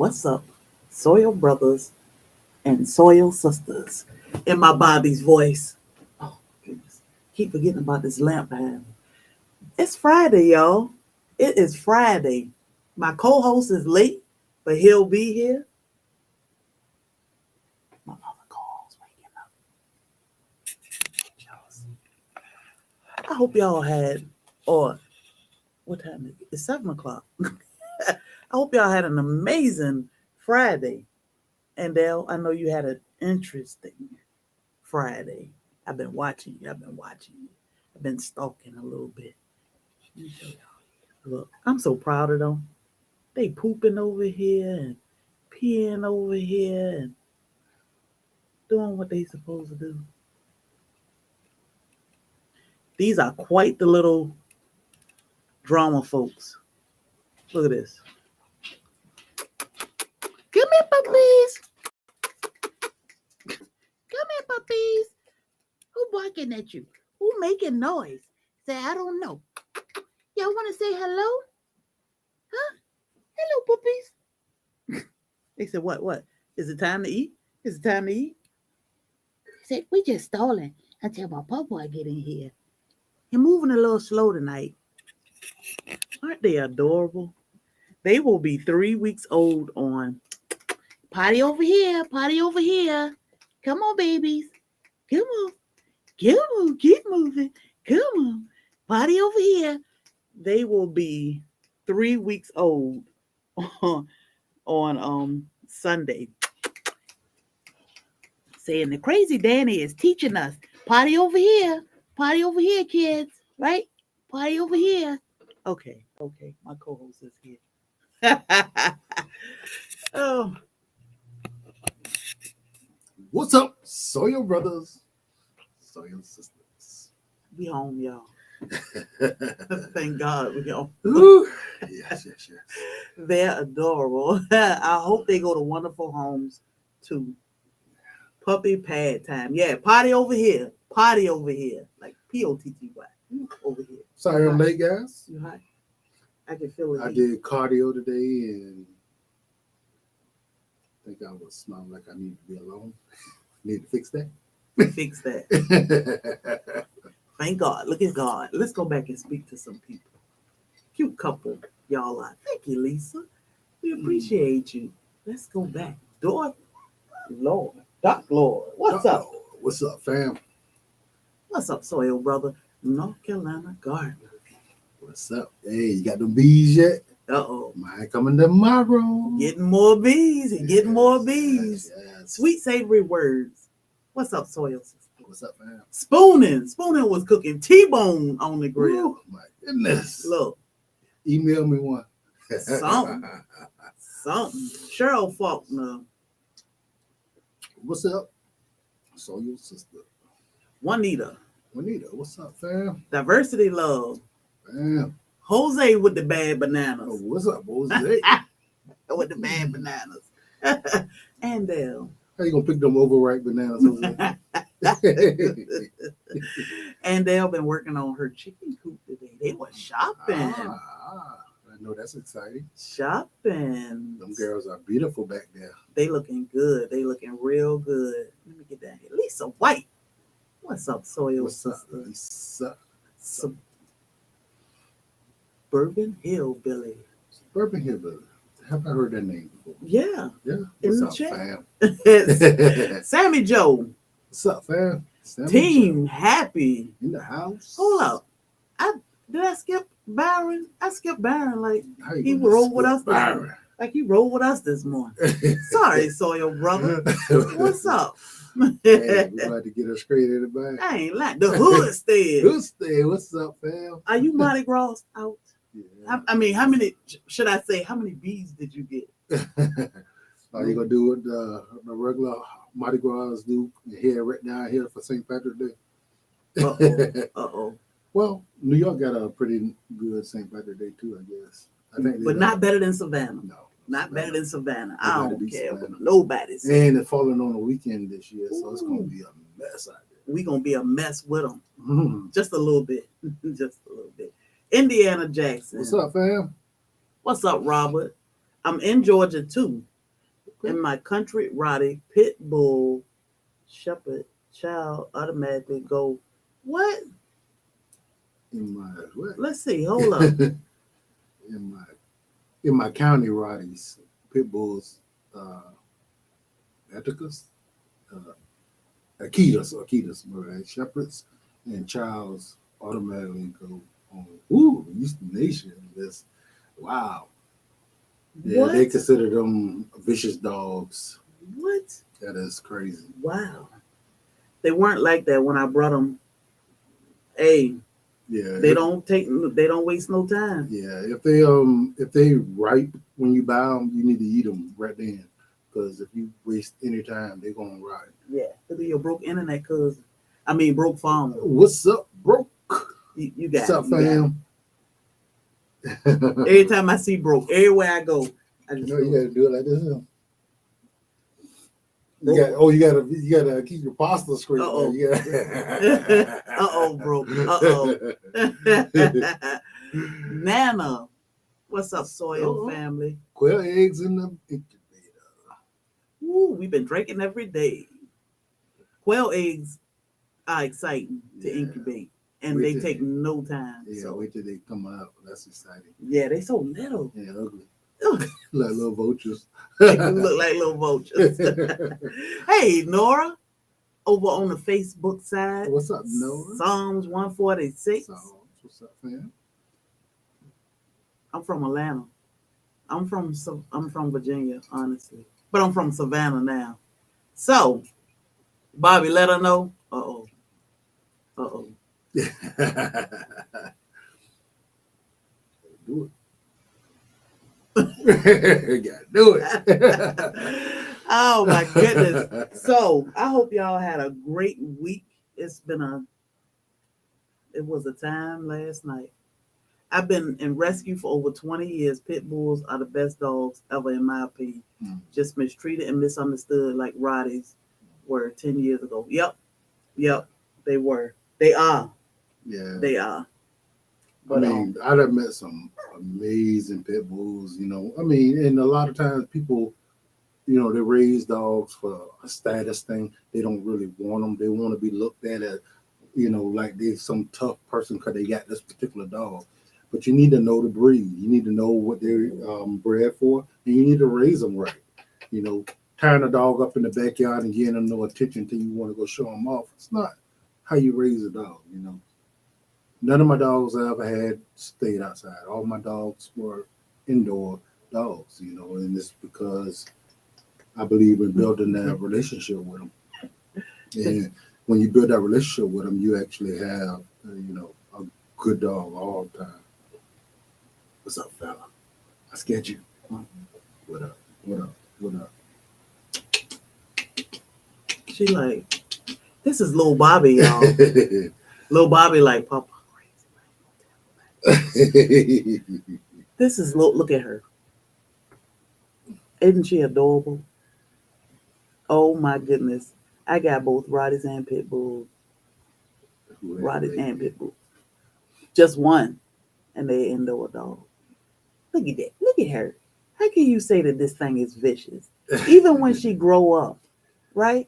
What's up, Soil Brothers and Soil Sisters? In my Bobby's voice. Oh, goodness. Keep forgetting about this lamp I have. It's Friday, y'all. It is Friday. My co host is late, but he'll be here. My other co host waking up. I hope y'all had, or what time is it? It's 7 o'clock. I hope y'all had an amazing Friday. And Dale, I know you had an interesting Friday. I've been watching you. I've been stalking a little bit. Let me show y'all. Look, I'm so proud of them. They pooping over here and peeing over here and doing what they supposed to do. These are quite the little drama folks. Look at this. Come here, puppies. Come here, puppies. Who barking at you? Who making noise? Say, I don't know. Y'all want to say hello? Huh? Hello, puppies. They said, what? Is it time to eat? Is it time to eat? I said, we just stalling until my papa get in here. You're moving a little slow tonight. Aren't they adorable? They will be 3 weeks old on potty over here, potty over here. Come on, babies. Come on. Come on, keep moving. Come on. Potty over here. They will be 3 weeks old on Sunday. Saying the crazy Danny is teaching us. Potty over here, kids. Right? Potty over here. Okay. My co-host is here. Oh. What's up, Soil Brothers, Soil Sisters? We home, y'all. Thank God we home. Ooh, yes. They're adorable. I hope they go to wonderful homes too. Puppy pad time. Yeah, potty over here. Like P-O-T-T-Y. Over here. Sorry I'm late, guys. You hot? I can feel it. I did cardio today and I think I was smelling like I need to be alone. Need to fix that. Fix that. Thank God. Look at God. Let's go back and speak to some people. Cute couple, y'all are. Thank you, Lisa. We appreciate you. Let's go back. Doc Lord. What's up? What's up, fam? What's up, Soil Brother? North Carolina Gardener. What's up? Hey, you got them bees yet? Uh-oh. Mine coming tomorrow. Getting more bees. Yes. Sweet, savory words. What's up, Soil Sister? What's up, fam? Spooning was cooking T-bone on the grill. Oh, my goodness. Look. Email me one. Something. Cheryl Faulkner. What's up? Soil Sister. Juanita, what's up, fam? Diversity Love. Fam. Jose with the bad bananas. Oh, what's up, Jose? With the bad bananas. And how you gonna pick them overripe bananas, Jose? And they've been working on her chicken coop today. They were shopping. I know that's exciting. Shopping. Them girls are beautiful back there. They looking good. They looking real good. Let me get down here. Lisa White. What's up, Soil? What's up, Lisa? Suburban Hillbilly. Suburban Hillbilly. Have I heard that name before? Yeah. What's up, fam? Sammy Joe. What's up, fam? Sammy Team Joe. Happy. In the house. Hold up. Did I skip Byron? I skipped Byron like he gonna rolled with us. Byron? Like he rolled with us this morning. Sorry, Soil Brother. What's up? Hey, we about to get her straight in the back. I ain't like the hood stayed. What's up, fam? Are you Mardi Gras out? Yeah. I mean, how many bees did you get? Are you gonna do what the regular Mardi Gras do here right now here for St. Patrick's Day? Uh-oh. Well, New York got a pretty good St. Patrick's Day too, I guess. But not better than Savannah. No. Not better than Savannah. I don't care Savannah. what nobody says. And it's falling on a weekend this year, so it's going to be a mess out there. We're going to be a mess with them. Mm-hmm. Just a little bit. Indiana Jackson. What's up, fam? What's up, Robert? I'm in Georgia, too. And my country Roddy pit bull shepherd child automatically go. What? In my what? Let's see. Hold up. in my in my county Rotties, pit bulls, uh, Ethicus, uh, Akitas, right? Shepherds and Childs automatically go on. Ooh, Eastern Nation list. Wow. Yeah, they What? consider them vicious dogs. What? That is crazy. Wow. They weren't like that when I brought them. Hey, Yeah, they don't take. They don't waste no time. yeah. If they ripe when you buy them, you need to eat them right then. Because if you waste any time, they're gonna rot. Yeah. Look at your broke internet cousin. I mean, broke farmer. What's up, bro? You What's got it. up, You got it. fam? Every time I see broke, everywhere I go, I just You go. gotta do it like this. Huh? Broke. You gotta keep your pasta straight. Uh-oh. Yeah. Uh-oh, broke. Uh-oh. Nana. What's up, Soil family? Quail eggs in the incubator. Woo, we've been drinking every day. Quail eggs are exciting to incubate, and they take no time. Yeah, so. wait till they come out. That's exciting. Yeah, they so little. Yeah, ugly. Like little vultures. They look like little vultures. Hey, Nora, over on the Facebook side. What's up, Nora? Psalms 146. What's up, fam? I'm from Atlanta. I'm from Virginia, honestly, but I'm from Savannah now. So, Bobby, let her know. Uh-oh. Uh-oh. Do it. Gotta do it. Oh my goodness. So I hope y'all had a great week. It was a time last night. I've been in rescue for over 20 years. Pit bulls are the best dogs ever, in my opinion. Just mistreated and misunderstood like Roddies were 10 years ago. Yep, they were. They are. Yeah. They are. But, I'd have met some amazing pit bulls, and a lot of times people, they raise dogs for a status thing. They don't really want them. They want to be looked at as, like they're some tough person because they got this particular dog. But you need to know the breed. You need to know what they're bred for, and you need to raise them right. Tying a dog up in the backyard and giving them no attention until you want to go show them off. It's not how you raise a dog, None of my dogs I ever had stayed outside. All my dogs were indoor dogs, and it's because I believe in building that relationship with them. And when you build that relationship with them, you actually have, a good dog all the time. What's up, fella? I scared you. What up? What up? What up? She like, this is Lil Bobby, y'all. Lil Bobby like, Papa. This is look at her. Isn't she adorable? Oh my goodness. I got both Rotties and Pit Bulls. Rotties and Pit Bulls. Just one. And they're indoor dog. Look at that. Look at her. How can you say that this thing is vicious? Even when she grow up, right?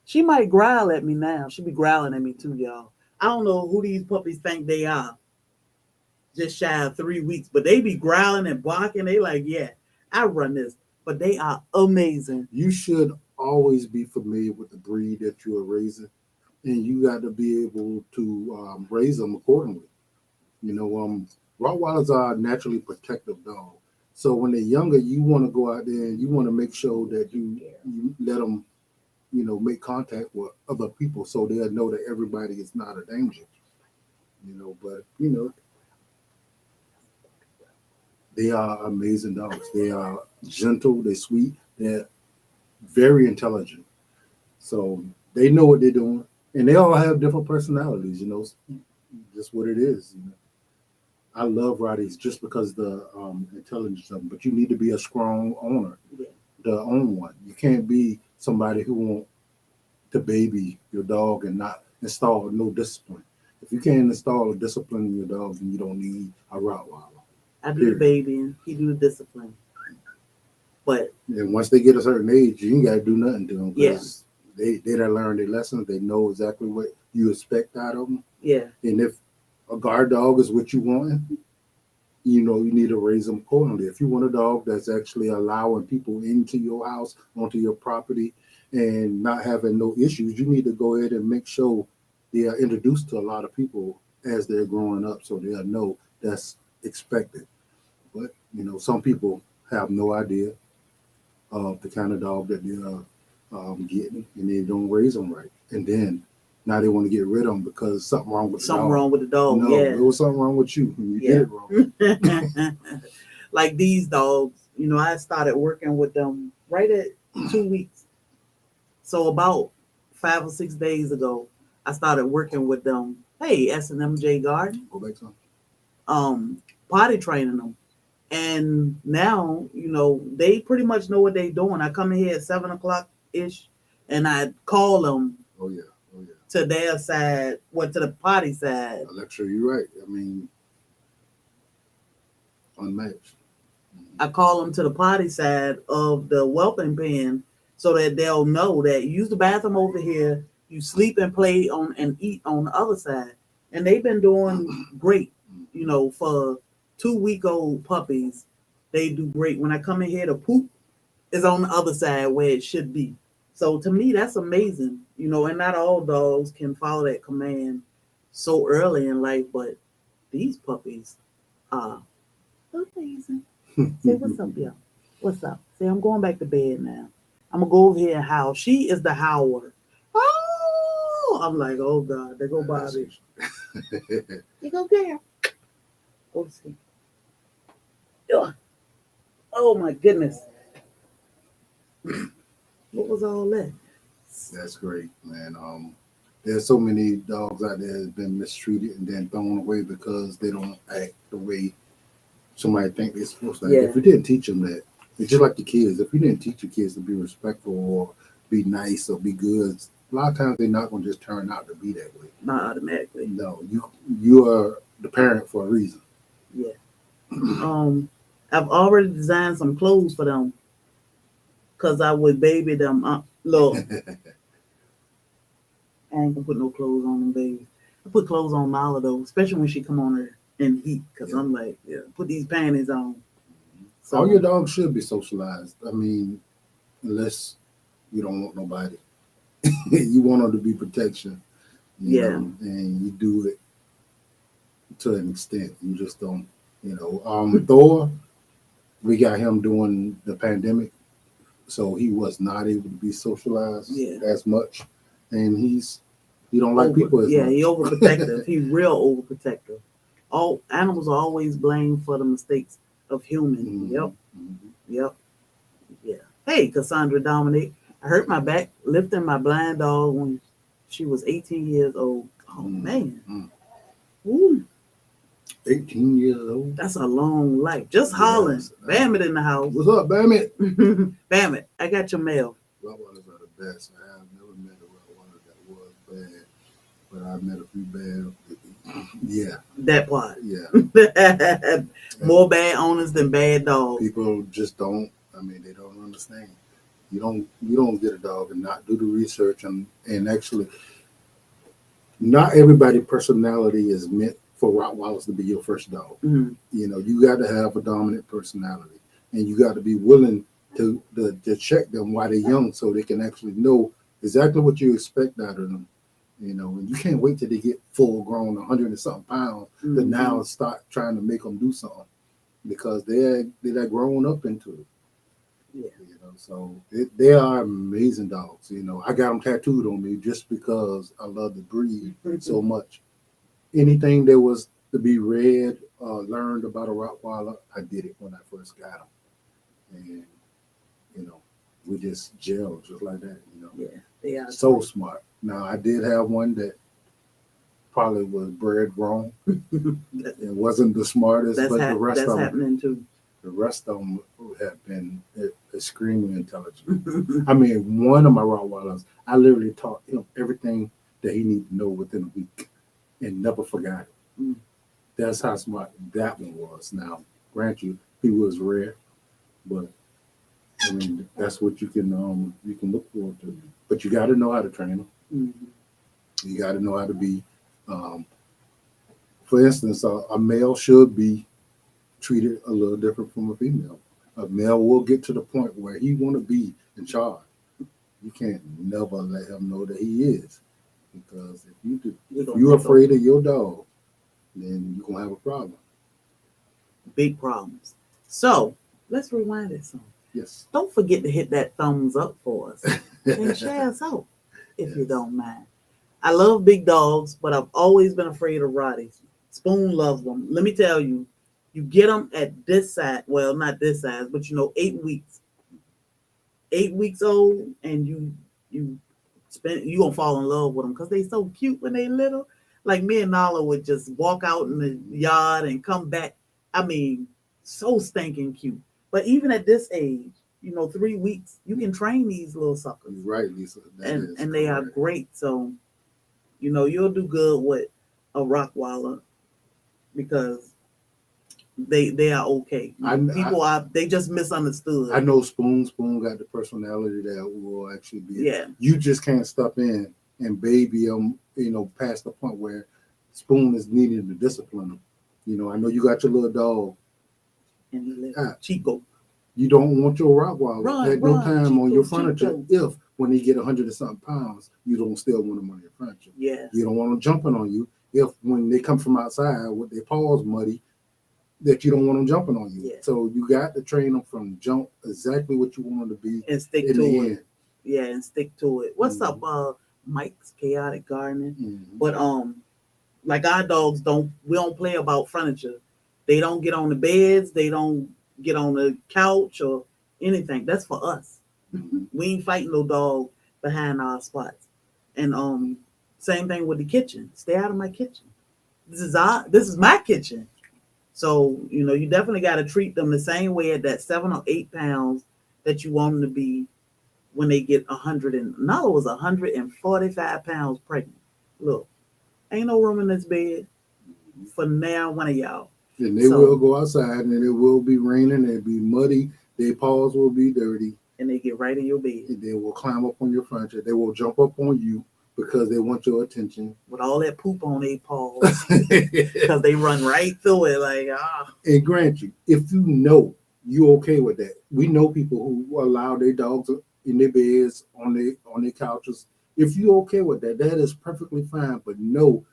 She might growl at me now. She be growling at me too, y'all. I don't know who these puppies think they are. Just shy of 3 weeks, but they be growling and barking. They like, yeah, I run this, but they are amazing. You should always be familiar with the breed that you are raising, and you got to be able to raise them accordingly. Rottweilers are naturally protective dogs, so when they're younger, you want to go out there and you want to make sure that you let them, make contact with other people so they'll know that everybody is not a danger. But they are amazing dogs. They are gentle, they're sweet, they're very intelligent. So they know what they're doing. And they all have different personalities, just what it is. I love Rotties just because the intelligence of them, but you need to be a strong owner to own one. You can't be somebody who want to baby your dog and not install no discipline. If you can't install a discipline in your dog, then you don't need a Rottweiler. I do the babying. He do the discipline. But And once they get a certain age, you ain't got to do nothing to them yeah, because they done learned their lessons. They know exactly what you expect out of them. yeah, And if a guard dog is what you want, you need to raise them accordingly. If you want a dog that's actually allowing people into your house, onto your property, and not having no issues, you need to go ahead and make sure they are introduced to a lot of people as they're growing up, so they'll know that's expected. But some people have no idea of the kind of dog that they're getting, and they don't raise them right, and then now they want to get rid of them because something wrong with the something dog. wrong with the dog. No, Yeah, it was something wrong with you. You did yeah. it wrong. Like these dogs, I started working with them right at 2 weeks. So about 5 or 6 days ago, I started working with them. Hey, S&MJ Garden, Go back some. potty training them. And now, they pretty much know what they're doing. I come in here at 7 o'clock ish and I call them Oh yeah, oh yeah. to their side, to the potty side. Alexa, you're right. I mean, unmatched. I call them to the potty side of the whelping pen so that they'll know that you use the bathroom over here, you sleep and play on and eat on the other side. And they've been doing great, for 2 week old puppies. They do great. When I come in here, the poop is on the other side where it should be. So to me, that's amazing, and not all dogs can follow that command so early in life, but these puppies are amazing. Say what's up, y'all. What's up? Say I'm going back to bed now. I'm gonna go over here and howl. She is the howler. Oh, I'm like, oh God, there go Bobby. You go there. Go to sleep. Ugh. Oh my goodness. What was all that? That's great, man. There's so many dogs out there that's been mistreated and then thrown away because they don't act the way somebody think they're supposed to. Yeah. If you didn't teach them that, it's just like the kids. If you didn't teach your kids to be respectful or be nice or be good, a lot of times they're not going to just turn out to be that way. Not automatically. No, you are the parent for a reason. Yeah. I've already designed some clothes for them because I would baby them. Look, I ain't gonna put no clothes on them, baby. I put clothes on Nala though, especially when she come on her in heat, because I'm like, yeah, put these panties on. So all your dogs should be socialized. I mean, unless you don't want nobody, you want them to be protection. And you do it to an extent. You just don't, Thor, we got him during the pandemic, so he was not able to be socialized as much, and he don't like people as much. Yeah, he overprotective. He real overprotective. All animals are always blamed for the mistakes of humans. Mm-hmm. Yep. Yep. Yeah. Hey, Cassandra Dominic. I hurt my back lifting my blind dog when she was 18 years old. Oh man. Ooh. 18 years old. That's a long life. Just hollering. Bam it in the house. What's up, Bam it? Bam it. I got your mail. Rottweilers are the best. I have never met a Rottweiler that was bad, but I've met a few bad. Yeah. That part. Yeah. More bad owners than bad dogs. People just don't. I mean, they don't understand. You don't get a dog and not do the research and actually. Not everybody's personality is meant for Rottweilers to be your first dog. Mm-hmm. You got to have a dominant personality, and you got to be willing to check them while they're young, so they can actually know exactly what you expect out of them. And you can't wait till they get full grown, 100 and something pounds, to now start trying to make them do something because they're grown up into it. Yeah. So they are amazing dogs. I got them tattooed on me just because I love the breed so much. Anything that was to be read, learned about a Rottweiler, I did it when I first got them. And, we just gel just like that, Yeah, they are. So smart. Now, I did have one that probably was bred wrong. It wasn't the smartest, but the rest of them. That's happening too. The rest of them have been extremely intelligent. I mean, one of my Rottweilers, I literally taught him everything that he needed to know within a week and never forgot it. That's how smart that one was. Now, grant you, he was rare, but I mean, that's what you can look forward to. But you got to know how to train them. Mm-hmm. You got to know how to be. Um, for instance, a male should be treated a little different from a female. A male will get to the point where he want to be in charge. You can't never let him know that he is, because if you do, We're if gonna you're take over afraid of your dog, then you're gonna have a problem. big problems. So let's rewind it some. Yes. Don't forget to hit that thumbs up for us and share us out if you Yes. don't mind. I love big dogs, but I've always been afraid of Rotties. Spoon loves them. Let me tell you, you get them at this size. Well, not this size, but 8 weeks, 8 weeks old, and you you gonna fall in love with them because they so cute when they little. Like me and Nala would just walk out in the yard and come back. I mean, so stinking cute. But even at this age, 3 weeks, you can train these little suckers, You're right, Lisa. That is and they are correct. great. So you'll do good with a Rottweiler because they are okay. I, I People are they just misunderstood. I know Spoon got the personality that will actually be. Yeah, You just can't step in and baby him. Past the point where Spoon is needing to discipline him. I know you got your little dog. and he lives Ah, Chico. you don't want your Rottweiler Run, at no run, time on Chico, your furniture. Chico. If when they get 100 and something pounds, you don't still want them on your furniture. Yeah, You don't want them jumping on you. If when they come from outside with their paws muddy, that you don't want them jumping on you. yeah, So you got to train them from jump exactly what you want them to be and stick in to the it. end. Yeah, and stick to it. What's up, Mm-hmm. Mike's Chaotic Gardening? Mm-hmm. But like our dogs we don't play about furniture. They don't get on the beds. They don't get on the couch or anything. That's for us. Mm-hmm. We ain't fighting no dog behind our spots. And same thing with the kitchen. Stay out of my kitchen. This is my kitchen. So you definitely got to treat them the same way at that 7 or 8 pounds that you want them to be when they get 100 and Nala was 145 pounds pregnant. Look, ain't no room in this bed for now one of y'all. And they will So go outside, and it will be raining. It'll be muddy. Their paws will be dirty. and they get right in your bed And they will climb up on your furniture. They will jump up on you because they want your attention. with all that poop on their paws because they run right through it like And grant you, if you know you okay with that, we know people who allow their dogs in their beds on their couches. If you okay with that, that is perfectly fine. But no,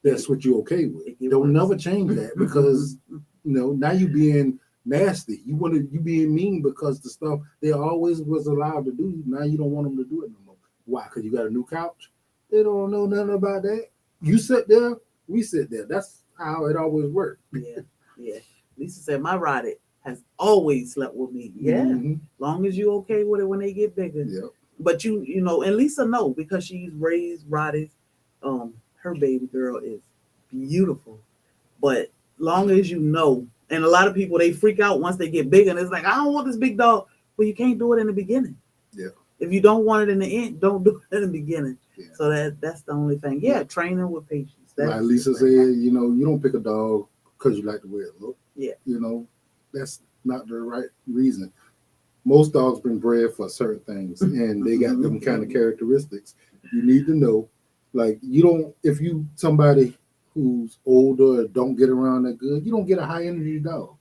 that's what you're okay with. Don't never change that because now you being nasty. You being mean because the stuff they always was allowed to do. Now you don't want them to do it no more. Why? Because you got a new couch. They don't know nothing about that. You sit there, we sit there. That's how it always worked. yeah. Lisa said my Roddy has always slept with me. Yeah, Mm-hmm. long as you okay with it when they get bigger. Yep. But and Lisa know because she's raised Roddy's. Her baby girl is beautiful, but long as and a lot of people they freak out once they get big, and it's like I don't want this big dog. Well, you can't do it in the beginning. Yeah. If you don't want it in the end, don't do it in the beginning. Yeah. So that's the only thing. Yeah, training with patience. That's Like Lisa said, you don't pick a dog because you like the way it looks. Yeah. That's not the right reason. Most dogs been bred for certain things, and they got them kind of characteristics. You need to know, like if you somebody who's older or don't get around that good, you don't get a high energy dog.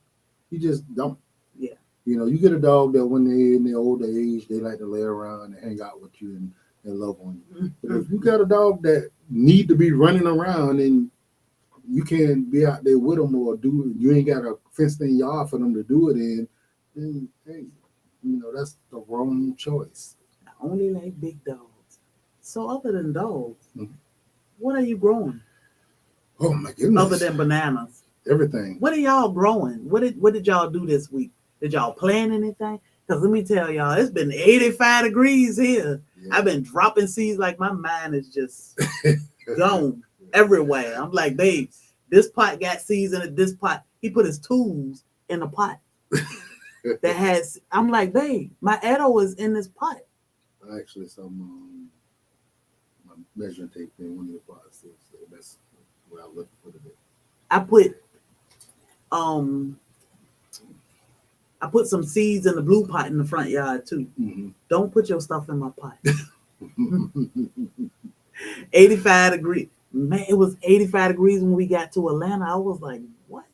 You just don't. Yeah. You get a dog that when they're in their older age, they like to lay around and hang out with you and love on you. But if you got a dog that need to be running around and you can't be out there with them or you ain't got a fenced in yard for them to do it in, then hey, that's the wrong choice. I only like big dogs. So other than dogs, Mhm. what are you growing? Oh my goodness. Other than bananas. Everything. What are y'all growing? What did y'all do this week? Did y'all plant anything? Because let me tell y'all, it's been 85 degrees here. Yeah. I've been dropping seeds like my mind is just gone everywhere. I'm like, babe, this pot got seeds in it. This pot, he put his tools in the pot. I'm like, babe, my Edo is in this pot. Actually, some measuring tape in one of the pots. So that's what I'm looking for today. I put I put some seeds in the blue pot in the front yard too. Don't put your stuff in my pot. 85 degrees. Man, it was 85 degrees when we got to Atlanta. I was like, what?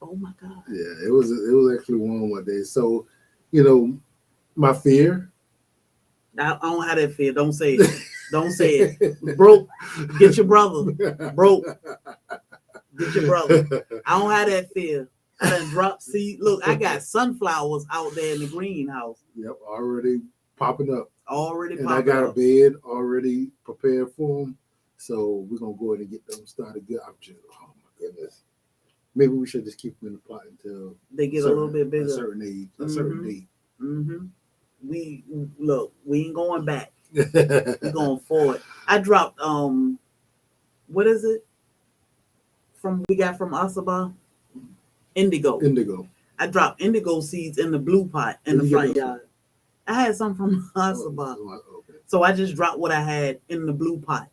Oh my God. Yeah, it was actually warm one day. So, you know, my fear. I don't have that fear. Don't say it. Don't say it. Broke. Get your brother. Broke. Get your brother. I don't have that fear. I done dropped seed. Look, I got sunflowers out there in the greenhouse. Yep, already popping up. Already and popping up. I got a bed already prepared for them. So we're gonna go ahead and get them started good. I'm just, oh my goodness. Maybe we should just keep them in the pot until they get a little bit bigger. A certain age, a certain date. We look, we ain't going back. We're going forward. I dropped what is it? We got from Asaba? Indigo. I dropped indigo seeds in the blue pot in the front yard. I had some from Asaba. Okay. So I just dropped what I had in the blue pot.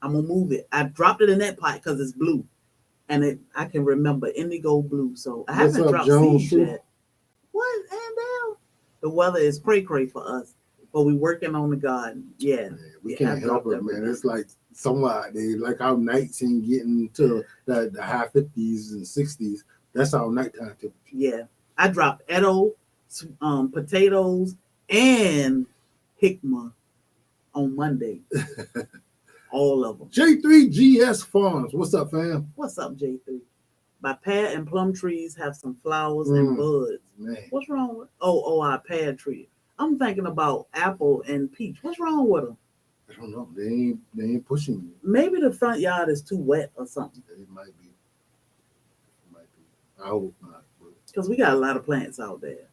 I'm gonna move it. I dropped it in that pot because it's blue. And I can remember indigo blue. So I haven't dropped seeds yet. What, Andale? The weather is cray for us, but we working on the garden. Yeah, man, we can't help it, man. It's like somewhere like our nights ain't getting to the high 50s and 60s. That's our nighttime temperature. Yeah, I dropped Edo, potatoes, and jicama on Monday. All of them. J3GS Farms. What's up, fam? What's up, J3? My pear and plum trees have some flowers and buds. Man. What's wrong with? Oh, our pear tree. I'm thinking about apple and peach. What's wrong with them? I don't know. They ain't pushing you. Maybe the front yard is too wet or something. It might be. I hope not. Because we got a lot of plants out there.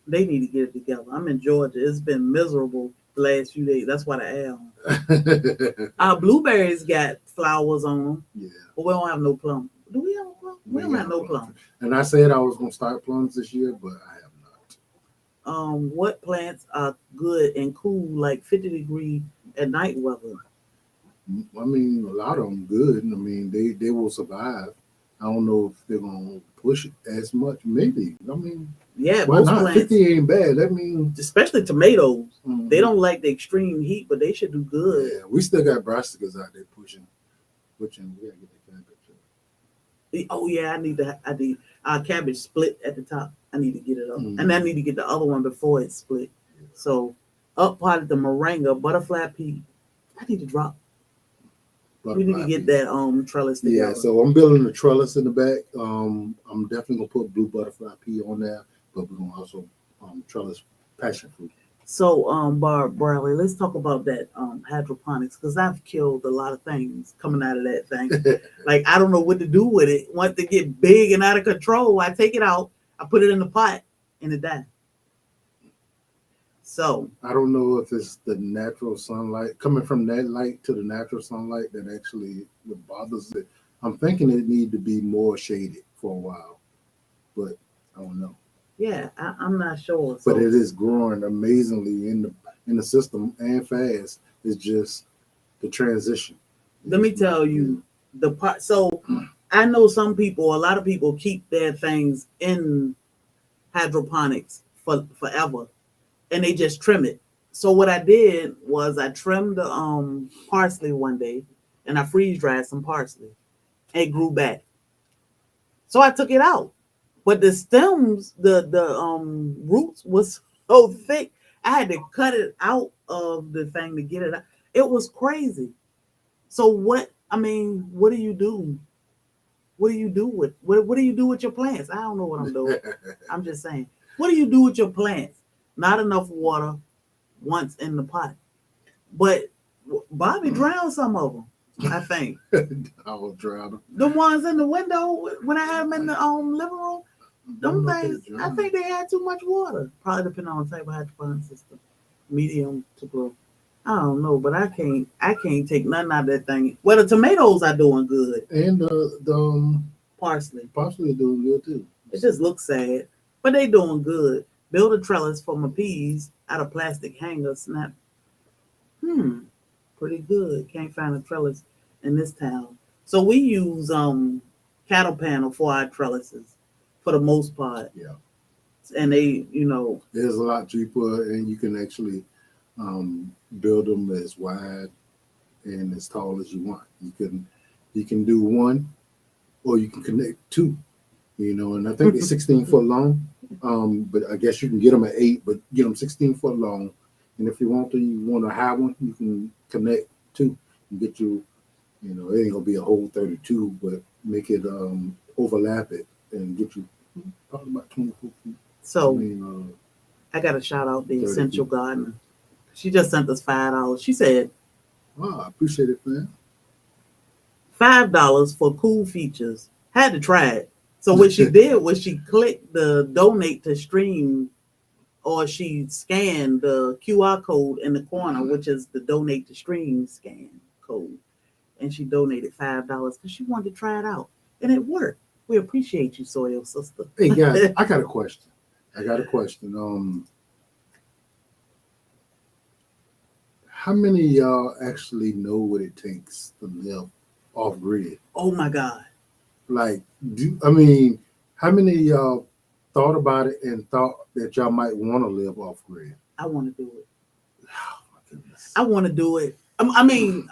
They need to get it together. I'm in Georgia. It's been miserable the last few days. That's why the air on. Our blueberries got flowers on them. Yeah. But we don't have no plum. Do we have a plum? We don't have no plum. And I said I was going to start plums this year, but I have not. What plants are good and cool, like 50-degree at night weather? I mean, a lot of them good. I mean, they will survive. I don't know if they're going to push it as much. Maybe. I mean, yeah, most plants. 50 ain't bad. That means, especially tomatoes. They don't like the extreme heat, but they should do good. Yeah, we still got brassicas out there pushing. We gotta get the cabbage. Oh yeah, I need our cabbage split at the top. I need to get it up, and I need to get the other one before it's split. Yeah. So up part of the moringa, butterfly pea. I need to drop. We need to get that trellis together. Yeah, so I'm building a trellis in the back. I'm definitely gonna put blue butterfly pea on there, but we're gonna also trellis passion fruit. So Barb Bradley, let's talk about that hydroponics, because I've killed a lot of things coming out of that thing. Like I don't know what to do with it. Once they get big and out of control, I take it out, I put it in the pot, and it dies. So I don't know if it's the natural sunlight coming from that light to the natural sunlight that actually bothers it. I'm thinking it need to be more shaded for a while, but I don't know. Yeah, I'm not sure. But it is growing amazingly in the system and fast. It's just the transition. Let me tell you the part. So I know a lot of people keep their things in hydroponics forever. And they just trim it. So what I did was I trimmed the parsley one day, and I freeze dried some parsley. It grew back. So I took it out, but the stems, the roots was so thick, I had to cut it out of the thing to get it out. It was crazy. So what do you do? What do you do with your plants? I don't know what I'm doing. I'm just saying. What do you do with your plants? Not enough water once in the pot. But Bobby drowned some of them, I think. I will drown them. The ones in the window, when I had them in the living room, them things, I think they had too much water. Probably depending on the type of hydroponic system. Medium to grow. I don't know, but I can't take nothing out of that thing. Well, the tomatoes are doing good. And the parsley. Parsley is doing good too. It just looks sad, but they doing good. Build a trellis for my peas out of plastic hanger snap. Pretty good. Can't find a trellis in this town. So we use cattle panel for our trellises for the most part. Yeah. And they, It's a lot cheaper, and you can actually um, build them as wide and as tall as you want. You can do one, or you can connect two. And I think they're 16 foot long. But I guess you can get them at 8, but get them 16 foot long. And if you want to have one, you can connect two and get you. It ain't gonna be a whole 32, but make it overlap it and get you probably about 24 feet. I So mean, I got to shout out the 30 Essential feet. Gardener. She just sent us $5. She said Wow, I appreciate it, man. $5 for cool features. Had to try it. So what she did was she clicked the donate to stream, or she scanned the QR code in the corner, which is the donate to stream scan code, and she donated $5 because she wanted to try it out, and it worked. We appreciate you, Soil Sister. Hey guys, I got a question. How many of y'all actually know what it takes to live off grid? Oh my God. Like, I mean, how many of y'all thought about it and thought that y'all might want to live off grid? I want to do it. Oh my goodness. I want to do it. I mean,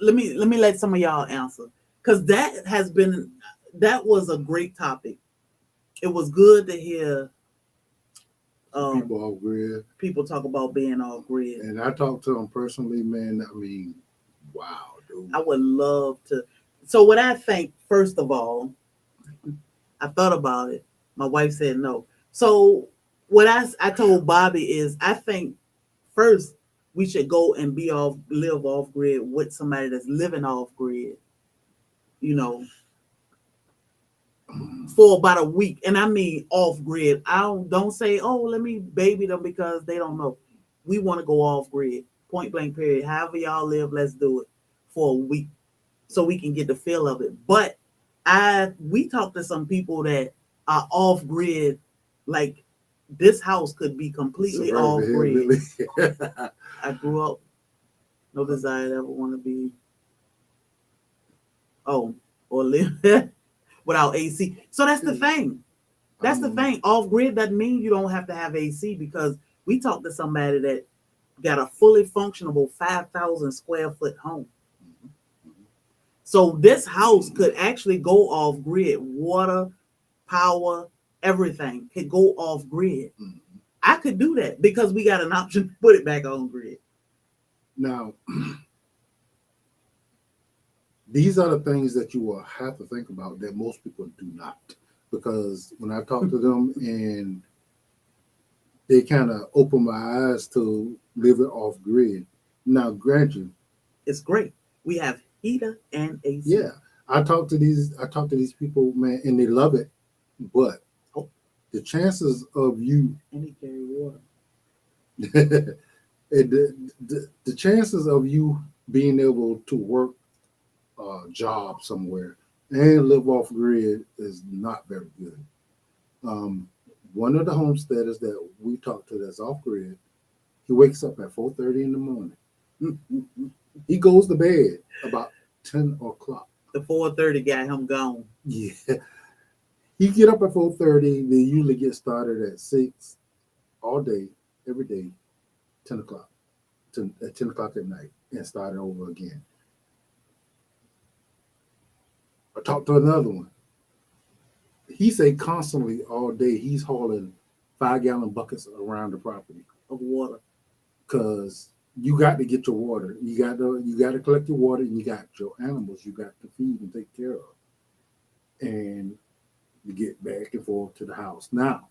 let me let some of y'all answer, because that was a great topic. It was good to hear People off grid. people talk about being off grid. And I talked to them personally, man. I mean, wow, dude. I would love to. So what I think, first of all, I thought about it. My wife said no. So what I told Bobby is, I think first we should go and live off grid with somebody that's living off grid, you know, for about a week. And I mean off grid. I don't say, oh, let me baby them, because they don't know. We want to go off grid, point blank period. However y'all live, let's do it for a week so we can get the feel of it. But we talked to some people that are off grid, like this house could be completely off grid. I grew up, no desire to ever want to be or live without AC. So that's the thing. That's the thing. Off grid doesn't mean you don't have to have AC, because we talked to somebody that got a fully functional 5,000 square foot home. So this house could actually go off grid. Water, power, everything could go off grid. I could do that because we got an option to put it back on grid. Now, these are the things that you will have to think about that most people do not. Because when I talk to them, and they kind of open my eyes to living off grid. Now, granted, it's great. We have heater and AC. Yeah, I talk to these people, man, and they love it. But the chances of you and they carry water. the chances of you being able to work a job somewhere and live off grid is not very good. One of the homesteaders that we talked to that's off grid, he wakes up at 4:30 in the morning. He goes to bed about 10 o'clock. The 4:30 got him gone. Yeah. He get up at 4:30. They usually get started at 6 all day, every day, 10 o'clock. At 10 o'clock at night, and start it over again. I talked to another one. He say constantly all day he's hauling 5-gallon buckets around the property of water. Because you got to get your water. You got to collect your water, and you got your animals you got to feed and take care of. And you get back and forth to the house. Now,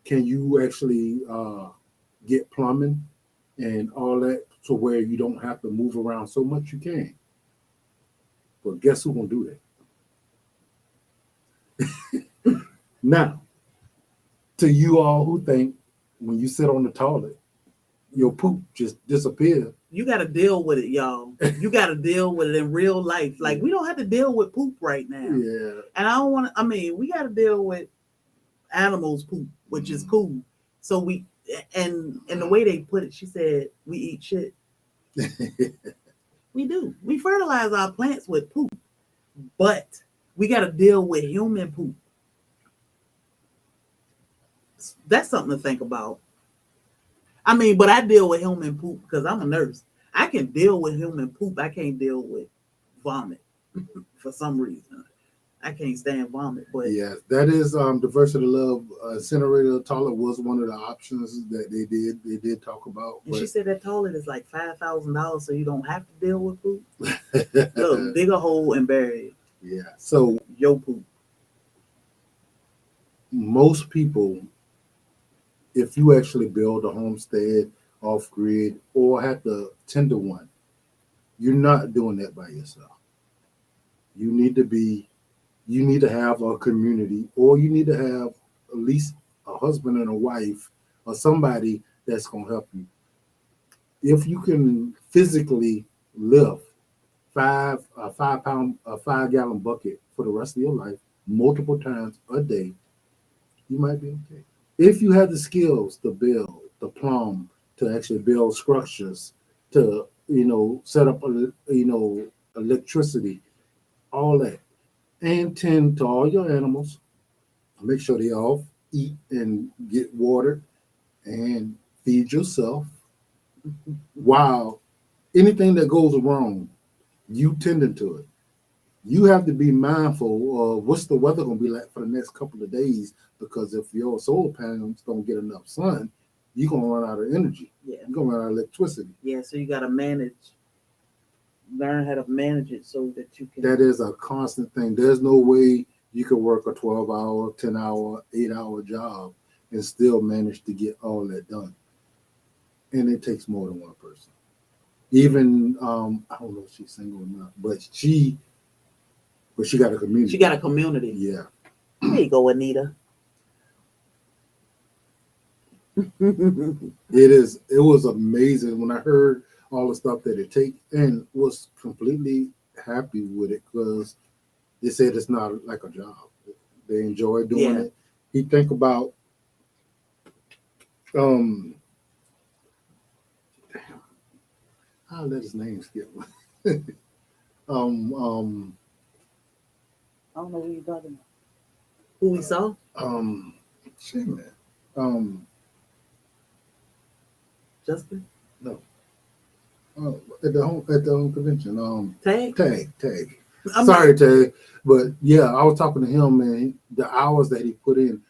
can you actually get plumbing and all that to where you don't have to move around so much? You can. But guess who's going to do that? Now, to you all who think when you sit on the toilet, your poop just disappears. You got to deal with it, y'all. You got to deal with it in real life. Like, we don't have to deal with poop right now. Yeah. And I don't want to, we got to deal with animals' poop, which is cool. So and the way they put it, she said, we eat shit. We do. We fertilize our plants with poop. But we got to deal with human poop. That's something to think about. I mean, but I deal with human poop because I'm a nurse. I can deal with human poop. I can't deal with vomit for some reason. I can't stand vomit, but Yes, that is the Diversity Love incinerator toilet was one of the options that they did talk about. and But she said that toilet is like $5,000, so you don't have to deal with poop. Look, dig a hole and bury yeah, so your poop. most people, if you actually build a homestead off grid or have to tender one, you're not doing that by yourself. You need to be, you need to have a community, or you need to have at least a husband and a wife, or somebody that's gonna help you. If you can physically lift 5 pound, a 5 gallon bucket for the rest of your life, multiple times a day, you might be okay. If you have the skills to build, to plumb, to actually build structures, to set up electricity, all that, and tend to all your animals, make sure they all eat and get watered, and feed yourself. While anything that goes wrong, you tending to it. You have to be mindful of what's the weather going to be like for the next couple of days, because if your solar panels don't get enough sun, you're going to run out of energy. Yeah. You're going to run out of electricity. Yeah, so you got to learn how to manage it so that you can. That is a constant thing. There's no way you can work a 12-hour, 10-hour, 8-hour job and still manage to get all that done. And it takes more than one person. Even I don't know if she's single or not, but she got a community. She got a community. Yeah. There you go, Anita. It was amazing when I heard all the stuff that it takes, and was completely happy with it, because they said it's not like a job. They enjoy doing it. He think about damn, I'll let his name skip. I don't know who you're talking about. Who we saw? Shit, man. Justin? No. At the home convention. Tag. Sorry, Tag. But yeah, I was talking to him, man. The hours that he put in,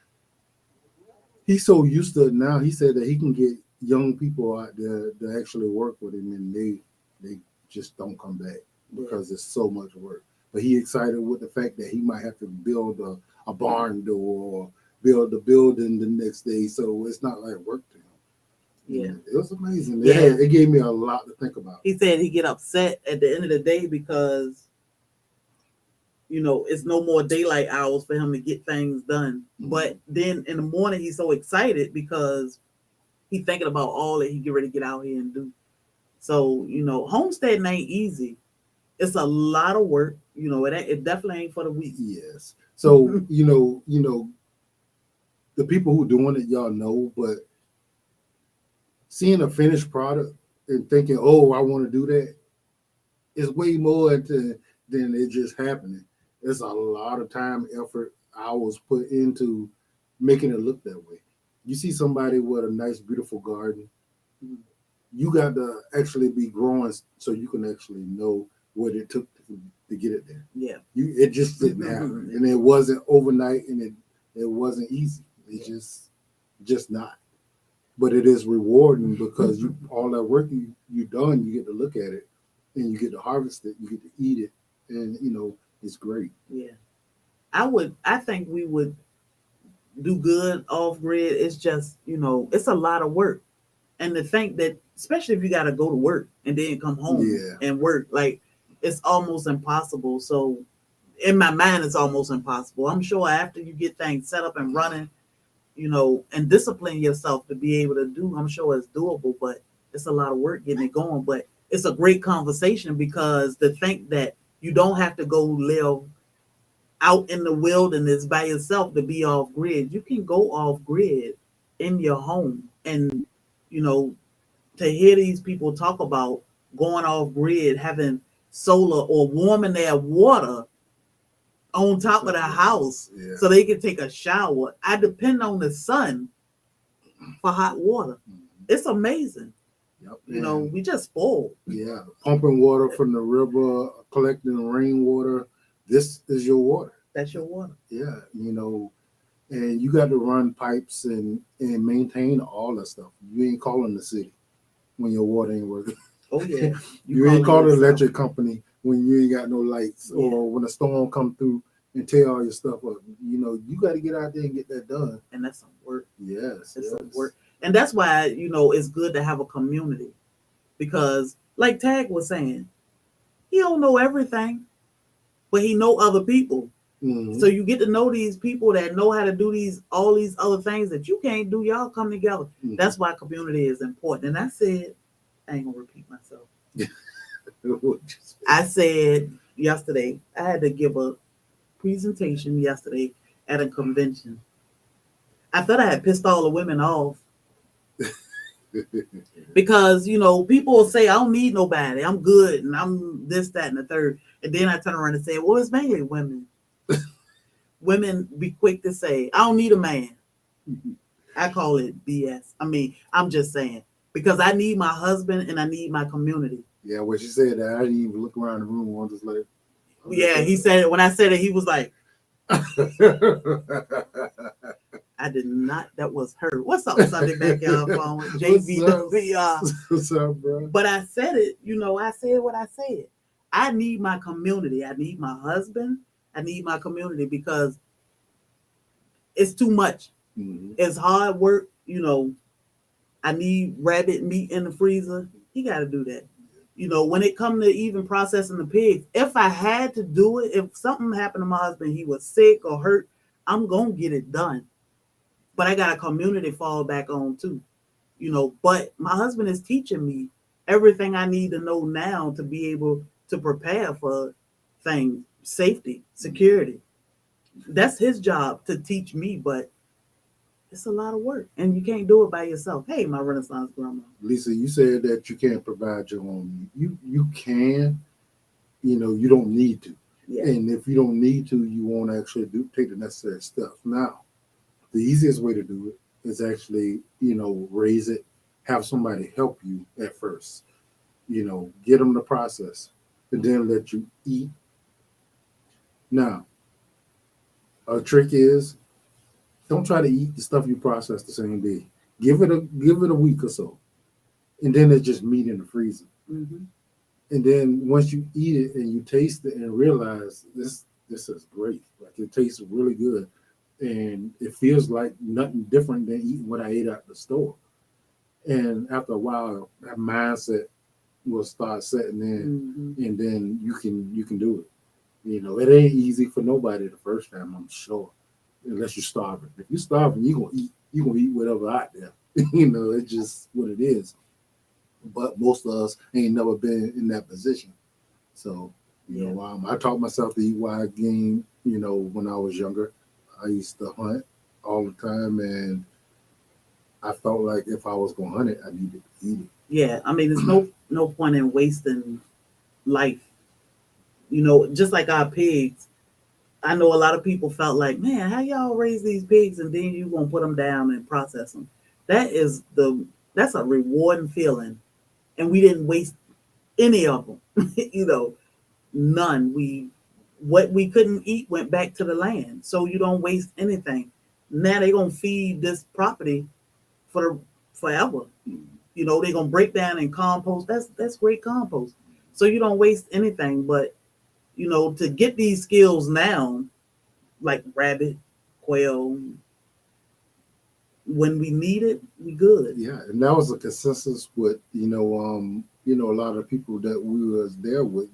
he's so used to it now. He said that he can get young people out there to actually work with him, and they just don't come back because it's so much work. But he excited with the fact that he might have to build a barn door or build a building the next day, so it's not like work to him. Yeah, it was amazing. Yeah, it gave me a lot to think about. He said he get upset at the end of the day because it's no more daylight hours for him to get things done. Mm-hmm. But then in the morning he's so excited because he's thinking about all that he get ready to get out here and do. So homesteading ain't easy. It's a lot of work. It definitely ain't for the weak. Yes. So the people who doing it, y'all know, but seeing a finished product and thinking, oh, I want to do that, is way more than it just happening. It's a lot of time, effort, hours put into making it look that way. You see somebody with a nice, beautiful garden, you got to actually be growing so you can actually know what it took to get it there. Yeah. It just didn't happen. And it wasn't overnight, and it wasn't easy. It's just not. But it is rewarding because all that work you done, you get to look at it, and you get to harvest it, you get to eat it, and it's great. Yeah. I think we would do good off grid. It's just, it's a lot of work. And to think that, especially if you got to go to work and then come home and work, like it's almost impossible. So in my mind, it's almost impossible. I'm sure after you get things set up and running, and discipline yourself to be able to do, I'm sure it's doable, but it's a lot of work getting it going. But it's a great conversation, because to think that you don't have to go live out in the wilderness by yourself to be off grid. You can go off grid in your home. And, to hear these people talk about going off grid, having solar or warming their water on top of the house so they can take a shower. I depend on the sun for hot water. Mhm. It's amazing. Yep. We just spoiled. Yeah, pumping water from the river, collecting rainwater. This is your water. That's your water. Yeah, and you got to run pipes and maintain all that stuff. You ain't calling the city when your water ain't working. Oh yeah, You ain't calling the yourself. electric company when you ain't got no lights, Yeah. or when a storm come through and tear all your stuff up. You got to get out there and get that done. And that's some work. Yes, It's some yes. work, and that's why it's good to have a community, because, like Tag was saying, he don't know everything, but he know other people. Mm-hmm. So you get to know these people that know how to do all these other things that you can't do. Y'all come together. Mm-hmm. That's why community is important. And I said, I ain't gonna repeat myself. I said yesterday, I had to give a presentation yesterday at a convention. I thought I had pissed all the women off because people will say I don't need nobody, I'm good, and I'm this, that, and the third, and then I turn around and say, well, it's mainly women. Women be quick to say, I don't need a man. I call it BS. I mean, I'm just saying, because I need my husband and I need my community. Yeah, when she said that, I didn't even look around the room. I was just like, yeah, he said it. When I said it, he was like, I did not. That was her. What's up, Sunday Backyard Phone with JVWR? What's up, bro? But I said it. I said what I said. I need my community. I need my husband. I need my community, because it's too much. Mm-hmm. It's hard work. I need rabbit meat in the freezer. He got to do that. When it comes to even processing the pigs, if I had to do it, if something happened to my husband, he was sick or hurt, I'm going to get it done. But I got a community to fall back on too. But my husband is teaching me everything I need to know now to be able to prepare for things, safety, security. That's his job to teach me, but it's a lot of work, and you can't do it by yourself. Hey, my Renaissance grandma. Lisa, you said that you can't provide your own meat. You can, you don't need to. Yeah. And if you don't need to, you won't actually take the necessary steps. Now, the easiest way to do it is actually, raise it, have somebody help you at first, get them the process, and then let you eat. Now, a trick is, don't try to eat the stuff you process the same day. Give it a week or so, and then it's just meat in the freezer. Mm-hmm. And then once you eat it and you taste it and realize this is great, like it tastes really good, and it feels like nothing different than eating what I ate at the store. And after a while, that mindset will start setting in, Mm-hmm. and then you can do it. It ain't easy for nobody the first time, I'm sure, unless you're starving. If you're starving, you're gonna eat whatever out there. It's just what it is. But most of us ain't never been in that position. So, I taught myself to eat wild game, when I was younger. I used to hunt all the time, and I felt like if I was gonna hunt it, I needed to eat it. Yeah, I mean, there's no point in wasting life. Just like our pigs. I know a lot of people felt like, man, how y'all raise these pigs and then you gonna put them down and process them? That's a rewarding feeling, and we didn't waste any of them. None. What we couldn't eat went back to the land, so you don't waste anything. Now they're gonna feed this property for forever. They're gonna break down and compost. That's great compost. So you don't waste anything. But to get these skills now, like rabbit, quail, when we need it, we good. Yeah, and that was a consensus with a lot of people that we was there with.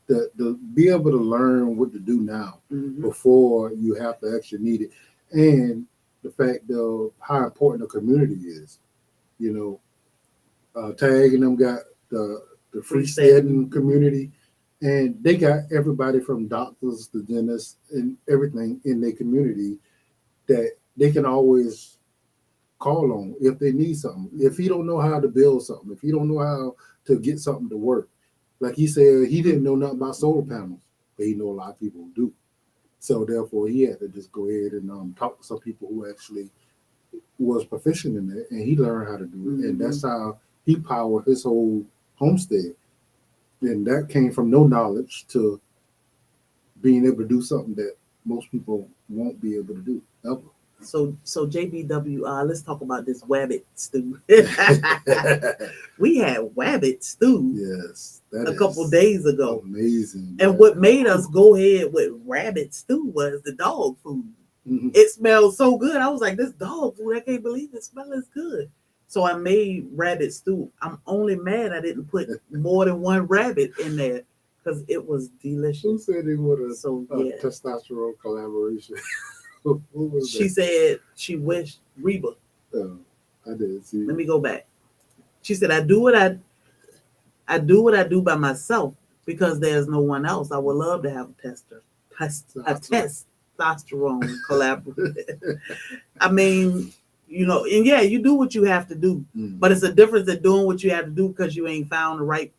To be able to learn what to do now Mm-hmm. before you have to actually need it, and the fact of how important the community is. Tag and them got the freestanding community, and they got everybody from doctors to dentists and everything in their community that they can always call on if they need something. If he don't know how to build something, if he don't know how to get something to work, like he said, he didn't know nothing about solar panels, but he know a lot of people who do. So therefore, he had to just go ahead and talk to some people who actually was proficient in it, and he learned how to do it, and Mm-hmm. that's how he powered his whole homestead. And that came from no knowledge to being able to do something that most people won't be able to do ever. So JBWR, let's talk about this wabbit stew. We had wabbit stew Yes, that a couple is days ago. amazing. And what made us go ahead with rabbit stew was the dog food. Mm-hmm. It smelled so good. I was like, this dog food, I can't believe it smells good. So I made rabbit stew. I'm only mad I didn't put more than one rabbit in there because it was Who delicious. said they would have So a yeah, testosterone collaboration? Who was she that? said she wished Reba. I didn't see. Let me go back. She said, I do what I do by myself because there's no one else. I would love to have a testosterone collaborator. I mean, and yeah, you do what you have to do, but it's a difference in doing what you have to do because you ain't found the right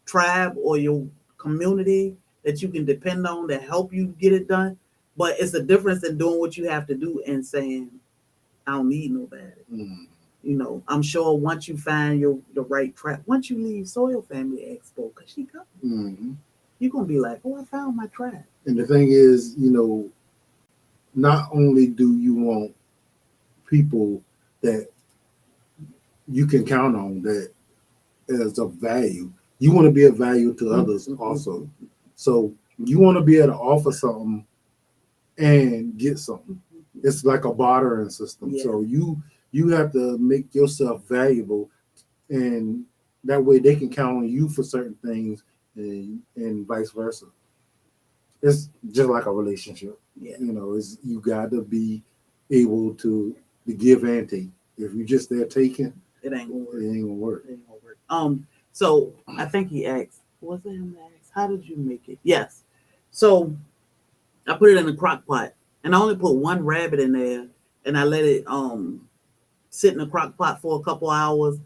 tribe or your community that you can depend on to help you get it done. But it's a difference in doing what you have to do and saying, I don't need nobody. I'm sure once you find the right tribe, once you leave SoilFamily Expo, because she coming, you're going to be like, oh, I found my tribe. And the thing is, not only do you want people that you can count on that is of value, you want to be of value to others also. So you want to be able to offer something and get something. It's like a bartering system. Yeah. So you have to make yourself valuable, and that way they can count on you for certain things, and vice versa. It's just like a relationship. Yeah. It's you got to be able to give and take. If you're just there taking, it ain't gonna work. It ain't gonna work. It ain't gonna work. So I think he asked, was it him that asked, how did you make it? Yes. So I put it in a crock pot, and I only put one rabbit in there, and I let it sit in the crock pot for a couple hours,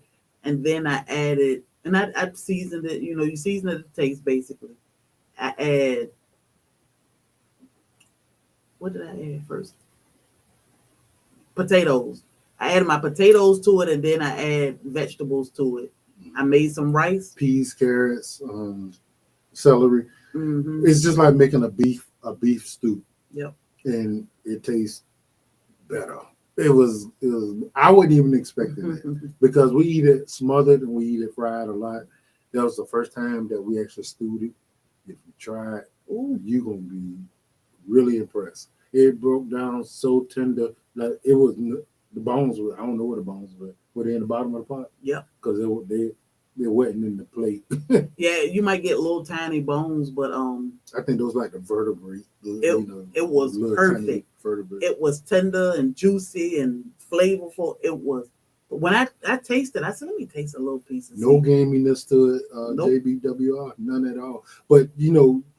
and then I added, and I seasoned it. You season it to taste basically. I add, what did I add first? Potatoes. I added my potatoes to it, and then I add vegetables to it. I made some rice, peas, carrots, celery. Mm-hmm. It's just like making a beef stew. Yep. And it tastes better. It was. I wasn't even expecting it because we eat it smothered and we eat it fried a lot. That was the first time that we actually stewed it. If you try it, you're gonna be really impressed. It broke down so tender. Like it was, the bones were, I don't know what the bones were they in the bottom of the pot? Yep. Because they're wetting in the plate. Yeah, you might get little tiny bones, but I think those like the vertebrae. It was perfect. It was tender and juicy and flavorful. It was. But when I tasted, I said, let me taste a little piece. No gaminess to it, nope. JBWR, none at all. But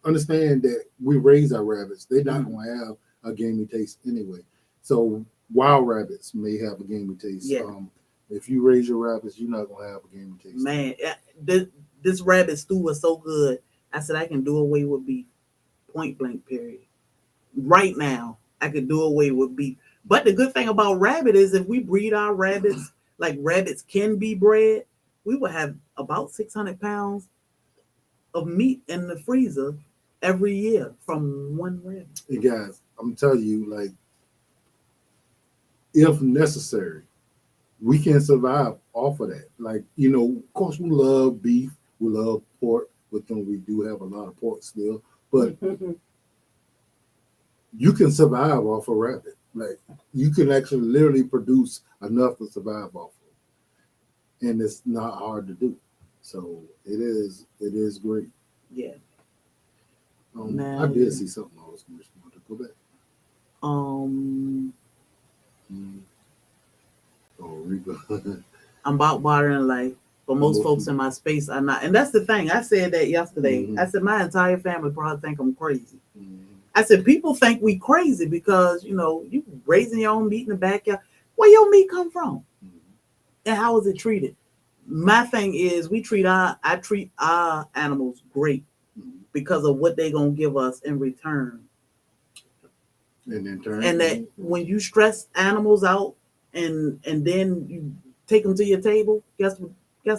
understand that we raise our rabbits. They're not going to have a gamey taste anyway. So wild rabbits may have a gamey taste. Yeah. If you raise your rabbits, you're not going to have a gamey taste. Man, this rabbit stew was so good. I said I can do away with beef. Point blank, period. Right now, I could do away with beef. But the good thing about rabbit is if we breed our rabbits like rabbits can be bred, we will have about 600 pounds of meat in the freezer every year from one rabbit. Hey guys, I'm telling you, like, if necessary, we can survive off of that. Like, of course, we love beef, we love pork, but then we do have a lot of pork still. But you can survive off a rabbit. Like, you can actually literally produce enough to survive off of. And it's not hard to do. So it is great. Yeah. I did see something I was going to go back. Reba. I'm about bartering life, but most folks in my space are not. And that's the thing. I said that yesterday. I said my entire family probably think I'm crazy. I said people think we crazy because you raising your own meat in the backyard. Where your meat come from? And how is it treated? My thing is I treat our animals great because of what they're gonna give us in return. And in turn, and that when you stress animals out and then you take them to your table. Guess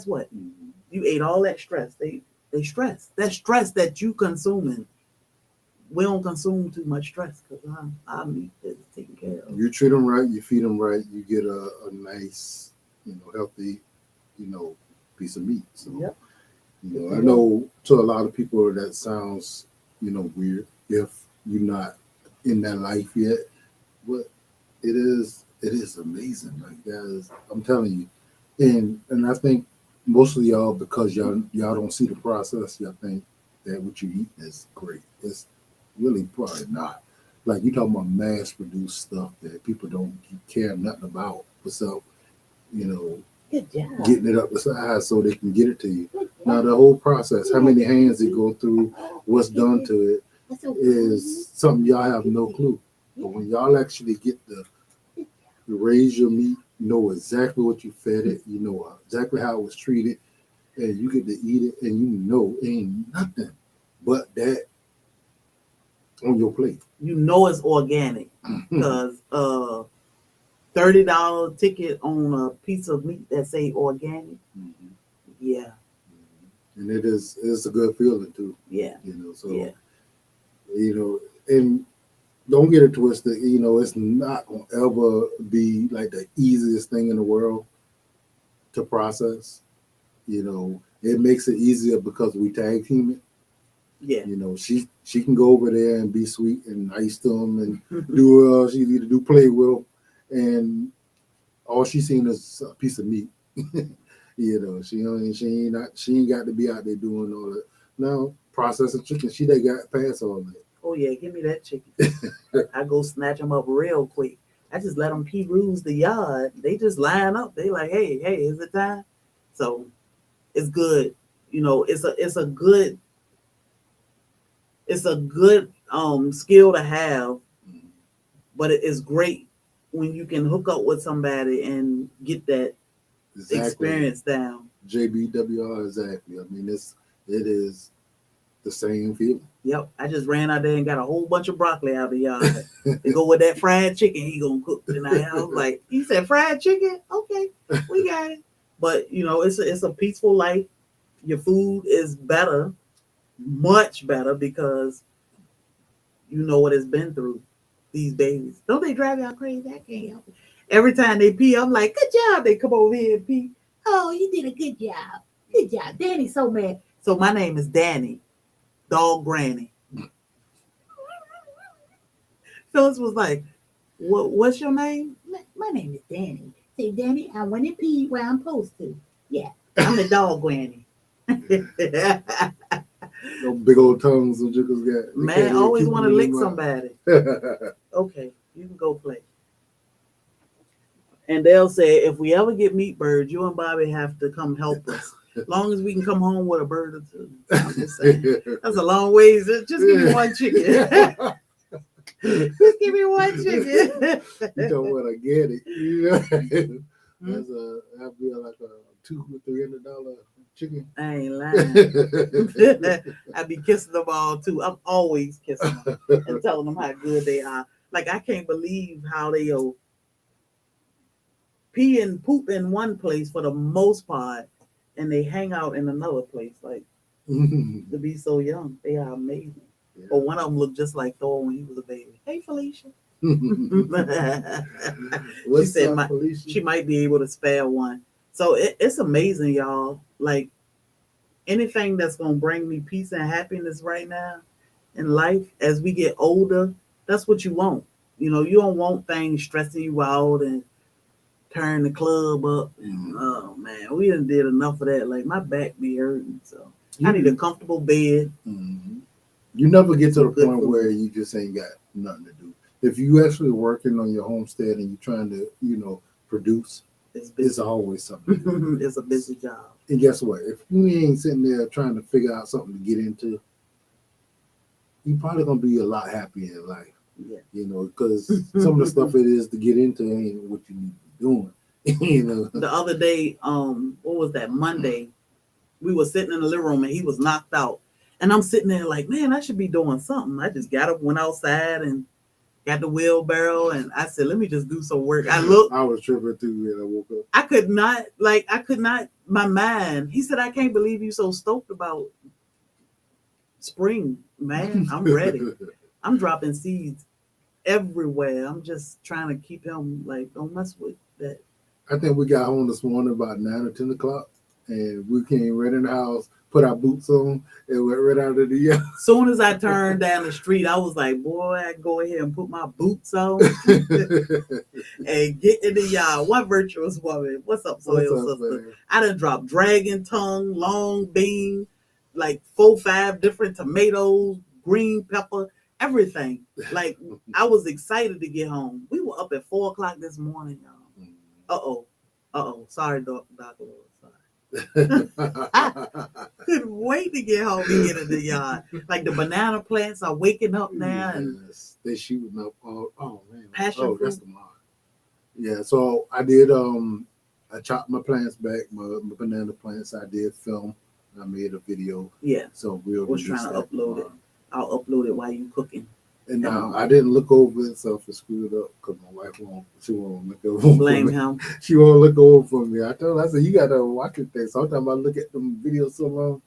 what? You ate all that stress. They stress. That stress that you consuming. We don't consume too much stress because our meat is taken care of. You treat them right, you feed them right, you get a nice, healthy, piece of meat. So, Yep. I know to a lot of people that sounds, weird if you're not in that life yet, but it is amazing. Like that is, I'm telling you, and I think most of y'all, because y'all don't see the process, y'all think that what you eat is great. It's really probably not. Like you talking about mass produced stuff that people don't care nothing about. So, you know, Good job. getting it up the side so they can get it to you. Now the whole process, how many hands it go through, what's done to it, is something y'all have no clue. But when y'all actually get to raise your meat, you know exactly what you fed it, you know exactly how it was treated, and you get to eat it, and you know ain't nothing but that on your plate. You know it's organic because $30 ticket on a piece of meat that say organic. Yeah, And it's a good feeling too. yeah, So yeah. And don't get it twisted. It's not gonna ever be like the easiest thing in the world to process. It makes it easier because we tag team it. Yeah. She can go over there and be sweet and nice to them and do she need to do play with them, and all she's seen is a piece of meat. She ain't got to be out there doing all that. Now processing chicken, she they got past all that. Oh yeah, give me that chicken. I go snatch them up real quick. I just let them peruse the yard. They just line up. They like, hey, is it time? So it's good. It's a good skill to have, but it is great when you can hook up with somebody and get that experience down. JBWR, exactly. I mean, it is the same feeling. Yep. I just ran out there and got a whole bunch of broccoli out of the yard. They go with that fried chicken he gonna cook tonight. I was like, he said fried chicken? Okay, we got it. But it's a peaceful life. Your food is better, much better, because you know what it's been through. These babies. Don't they drive y'all crazy? I can't help it. Every time they pee, I'm like, good job. They come over here and pee. Oh, you did a good job. Good job. Danny's so mad. So my name is Danny, dog granny. Phyllis was like, what's your name? My name is Danny. Say, Danny, I went and peed where I'm supposed to. Yeah, I'm the dog granny. Those big old tongues some jiggles got. Man, always want to lick somebody. Okay, you can go play. And they'll say, if we ever get meat birds, you and Bobby have to come help us. As long as we can come home with a bird or two. I'm just saying. That's a long ways. Just give me one chicken. Just give me one chicken. You don't want to get it. That'd be like a $200-$300 chicken. I ain't lying. I be kissing them all too. I'm always kissing them and telling them how good they are. Like, I can't believe how they'll pee and poop in one place for the most part, and they hang out in another place. Like, to be so young, they are amazing. Yeah. But one of them looked just like Thor when he was a baby. Hey, Felicia. She said Felicia? She might be able to spare one. So it's amazing, y'all. Like, anything that's going to bring me peace and happiness right now in life as we get older, that's what you want. You don't want things stressing you out and turn the club up. Oh, man, we done did enough of that. Like, my back be hurting, so I need a comfortable bed. You never get to the point where you just ain't got nothing to do. If you actually working on your homestead and you're trying to, produce, it's always something. It's a busy job. And guess what? If you ain't sitting there trying to figure out something to get into, you're probably gonna be a lot happier in life. Yeah. Because some of the stuff it is to get into ain't what you need to be doing. The other day, what was that? Monday, we were sitting in the living room and he was knocked out. And I'm sitting there like, man, I should be doing something. I just got up, went outside, and got the wheelbarrow, and I said, let me just do some work. I looked. I was tripping too when I woke up. I could not, my mind. He said, I can't believe you so stoked about spring, man. I'm ready. I'm dropping seeds everywhere. I'm just trying to keep him like, don't mess with that. I think we got home this morning about 9 or 10 o'clock, and we came right in the house, put our boots on, and went right out of the yard. Soon as I turned down the street, I was like, boy, I go ahead and put my boots on and get in the yard. What virtuous woman. What's up, Soil Sister? Man? I done dropped dragon tongue, long bean, like 4-5 different tomatoes, green pepper, everything. Like, I was excited to get home. We were up at 4 o'clock this morning, y'all. Sorry, Dr. Lord. Sorry. I couldn't wait to get home and get in the yard. Like the banana plants are waking up now, and they're shooting up. Oh man, passion fruit. That's tomorrow. Yeah, so I did. I chopped my plants back, my banana plants. I did film. I made a video. Yeah. So we'll. I was trying to upload it. I'll upload it while you cooking. And now I didn't look over it, so if it screwed up, because my wife won't look over. Blame him. She won't look over for me. I told her, I said, you got to watch it there. Sometimes I look at them videos so long,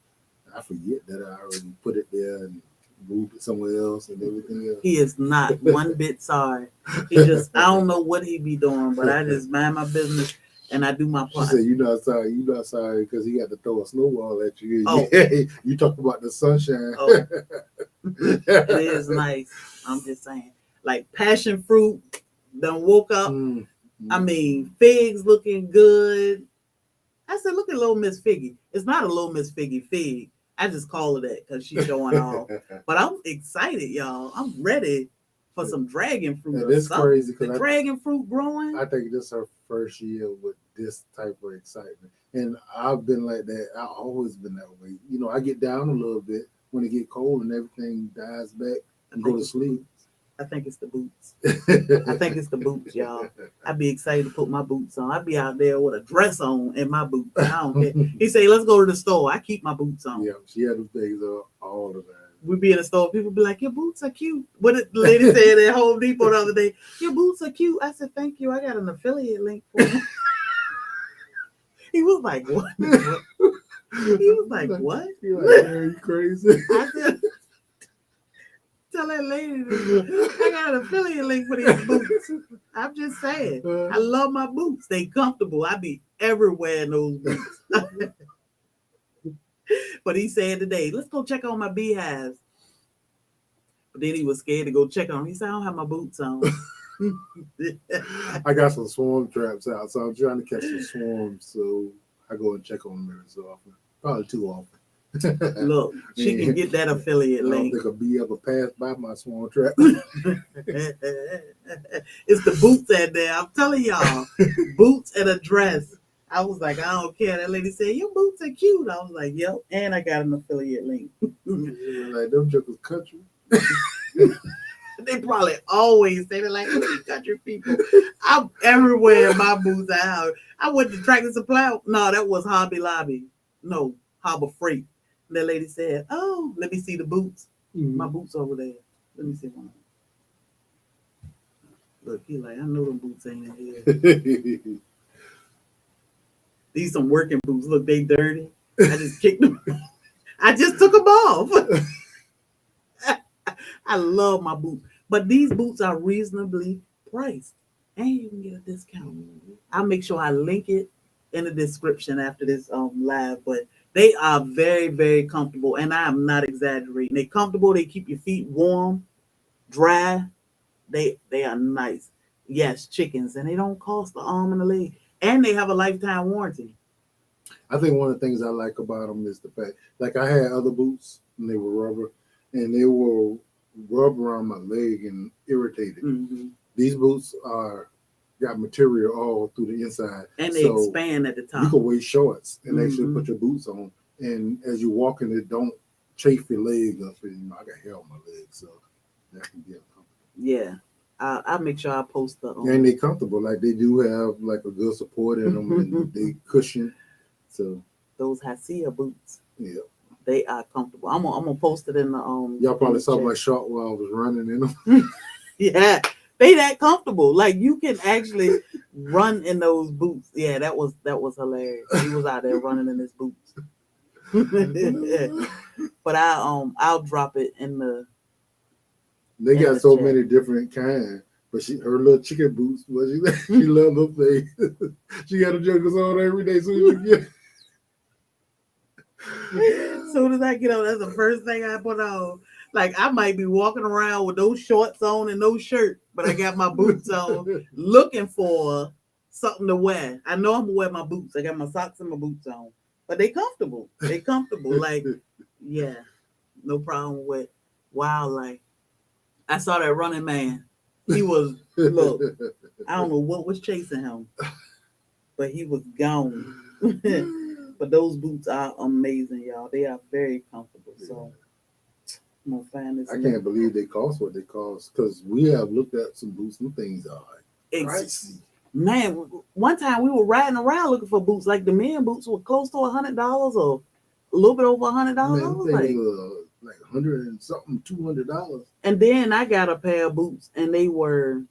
I forget that I already put it there and moved it somewhere else and everything else. He is not one bit sorry. He just, I don't know what he be doing, but I just mind my business and I do my part. She said, you're not sorry because he got to throw a snowball at you. Oh. You talk about the sunshine. Oh. It is nice. I'm just saying. Like passion fruit, done woke up. I mean, figs looking good. I said, look at little Miss Figgy. It's not a little Miss Figgy fig. I just call it that because she's showing off. But I'm excited, y'all. I'm ready for some dragon fruit. It's crazy because the dragon fruit growing. I think this is her first year with this type of excitement. And I've been like that. I've always been that way. You know, I get down a little bit when it get cold and everything dies back and go to sleep. I think it's the boots. I think it's the boots, y'all. I'd be excited to put my boots on. I'd be out there with a dress on and my boots. I don't care. He say, let's go to the store. I keep my boots on. Yeah, she had them things all the time. We be in the store. People be like, your boots are cute. What did the lady said at Home Depot the other day? Your boots are cute. I said, thank you. I got an affiliate link for you. He was like, what? He was like, what? You're like, are you crazy? I said, tell that lady, I got an affiliate link for these boots. I'm just saying, I love my boots. They comfortable. I be everywhere in those boots. But he said today, let's go check on my beehives. But then he was scared to go check on them. He said, I don't have my boots on. I got some swarm traps out, so I'm trying to catch some swarms. So I go and check on them every so often. Probably too often. Look, she can get that affiliate link. I don't think a bee ever passed by my swarm trap. It's the boots at there. I'm telling y'all, boots and a dress. I was like, I don't care. That lady said, your boots are cute. I was like, yep. And I got an affiliate link. Like, them jokers country. They probably always say, they're like, country people. I'm everywhere in my boots. I went to Tractor Supply. No, that was Hobby Lobby. No, Harbor Freight. And that lady said, oh, let me see the boots. Mm-hmm. My boots over there. Let me see one. Look, he like, I know them boots ain't in here. These some working boots. Look, they dirty. I just kicked them. I just took them off. I love my boots. But these boots are reasonably priced. And you can get a discount. I'll make sure I link it in the description after this live. But they are very, very comfortable. And I am not exaggerating. They're comfortable. They keep your feet warm, dry. They are nice. Yes, chickens. And they don't cost the arm and the leg. And they have a lifetime warranty. I think one of the things I like about them is the fact, like I had other boots and they were rubber and they will rub around my leg and irritate it. Mm-hmm. These boots got material all through the inside. And they expand at the top. You can wear shorts and actually put your boots on. And as you're walking, it don't chafe your leg up. And, I got hair on my legs, so that can be uncomfortable. Yeah. I'll make sure I post the. And they comfortable. Like they do have like a good support in them and they cushion. So those Hacia boots. Yeah. They are comfortable. I'm gonna post it in the Y'all probably saw my short while I was running in them. Yeah, they that comfortable. Like you can actually run in those boots. Yeah, that was hilarious. He was out there running in his boots. But I'll drop it They in got the so chat. many different kinds. But her little chicken boots, well, she love those things. She got a juggles on every day soon as she Soon as I get on, that's the first thing I put on. Like I might be walking around with those shorts on and no shirt, but I got my boots on, get. looking for something to wear. I know I'm gonna wear my boots. I got my socks and my boots on, but they comfortable. They comfortable. Like, yeah, no problem with wildlife. I saw that running man. He was look. I don't know what was chasing him, but he was gone. But those boots are amazing, y'all. They are very comfortable. So I'm gonna find this I link. can't believe they cost what they cost because we have looked at some boots. Some things are Ex- pricey. Man, one time we were riding around looking for boots. Like the men boots were close to $100 or a little bit over $100. I Man, was things like, were like 100 and something, $200. and then I got a pair of boots and they were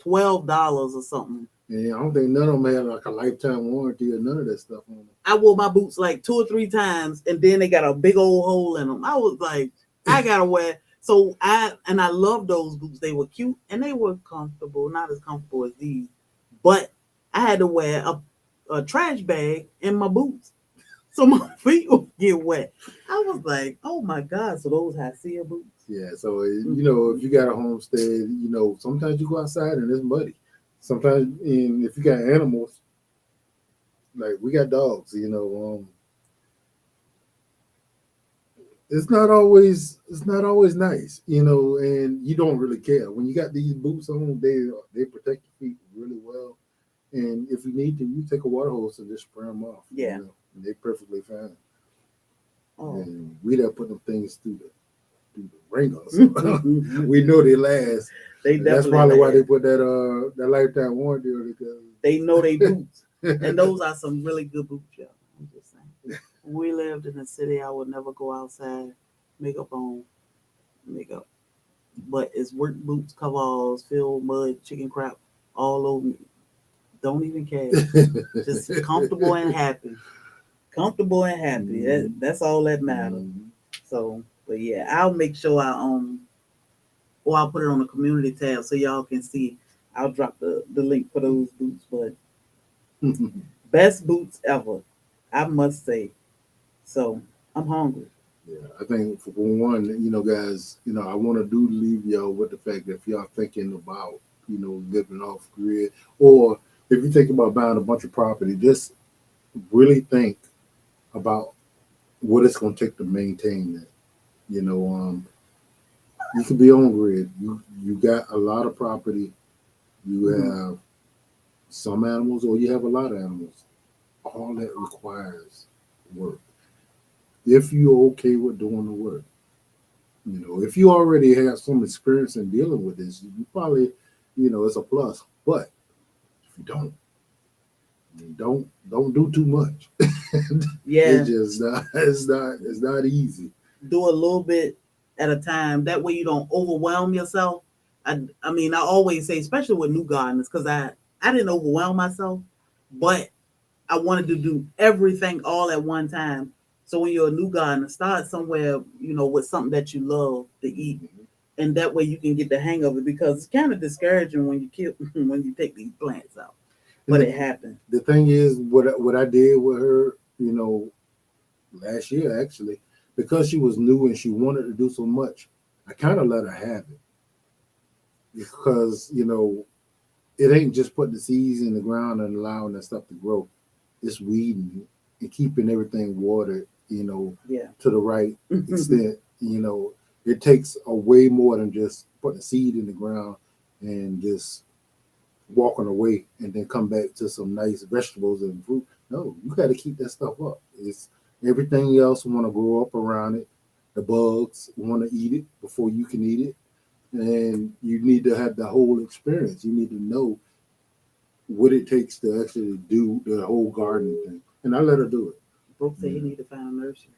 $12 or something. And I don't think none of them had like a lifetime warranty or none of that stuff on them. I wore my boots like 2 or 3 times, and then they got a big old hole in them. I was like, I gotta wear. So I love those boots. They were cute and they were comfortable. Not as comfortable as these, but I had to wear a trash bag in my boots, so my feet would get wet. I was like, oh my god! So those high heel boots. Yeah, so if Mhm. you got a homestead, sometimes you go outside and it's muddy. Sometimes, and if you got animals, like we got dogs, it's not always nice, and you don't really care when you got these boots on. They protect your feet really well, and if you need to, you take a water hose and just spray them off. Yeah. And they're perfectly fine. Oh. And we done put them things through the ringer, so we know they last. They And that's definitely probably why they last. put that lifetime warranty on it They know they boots, and because those are some really good boots, y'all. I'm just saying. When we lived in the city, I would never go outside, makeup on, makeup. But it's work boots, coveralls, filled mud, chicken crap all over me. Don't even care. Just comfortable and happy. Comfortable and happy. That's all that matters. So, but yeah, I'll make sure or I'll put it on the community tab so y'all can see. I'll drop the link for those boots. But best boots ever, I must say. So I'm hungry. Yeah, I think for one, guys, I want to do leave y'all with the fact that if y'all thinking about, living off grid, or if you think about buying a bunch of property, just really think about what it's going to take to maintain that. You could be on grid. You got a lot of property. You Mhm. have some animals, or you have a lot of animals. All that requires work. If you're okay with doing the work. If you already have some experience in dealing with this, you probably, it's a plus. But if you don't do too much. Yeah, It's just not, it's not easy. do a little bit at a time. That way you don't overwhelm yourself. I mean, I always say, especially with new gardeners, because I didn't overwhelm myself, but I wanted to do everything all at one time. So when you're a new gardener, start somewhere, with something that you love to eat, and that way you can get the hang of it. Because it's kind of discouraging when you kill when you take these plants out, And but it happened. the thing is, what I did with her, last year actually, because she was new and she wanted to do so much, I kind of let her have it because it ain't just putting the seeds in the ground and allowing that stuff to grow. It's weeding it and keeping everything watered, Yeah. to the right extent. It takes a way more than just putting a seed in the ground and just walking away and then come back to some nice vegetables and fruit. No, you got to keep that stuff up. It's everything else want to grow up around it. The bugs want to eat it before you can eat it, and you need to have the whole experience. You need to know what it takes to actually do the whole gardening thing. And I let her do Brooke said he it. need to find a nursery.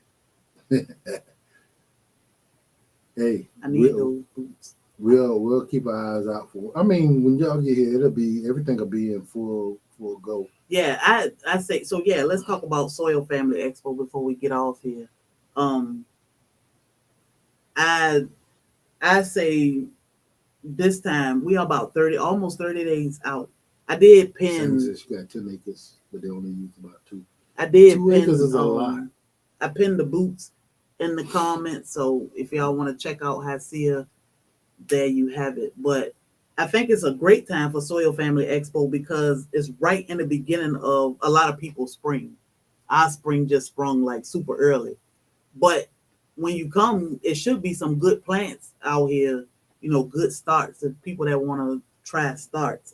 Hey, I need those boots. we'll keep our eyes out for. I mean, when y'all get here, it'll be everything will be in full go. Yeah, I say so. Yeah, let's talk about Soil Family Expo before we get off here. Um, I I say this time we are about 30, almost 30 days out. I did Sammy pin. says she got 10 acres, but they only use about two. I did 2 acres pin. is a lot. I pinned the boots in the comments. So if y'all want to check out Hasia, there you have it. But I think it's a great time for Soil Family Expo because it's right in the beginning of a lot of people's spring. Our spring just sprung like super early. But when you come, it should be some good plants out here, good starts and people that want to try starts.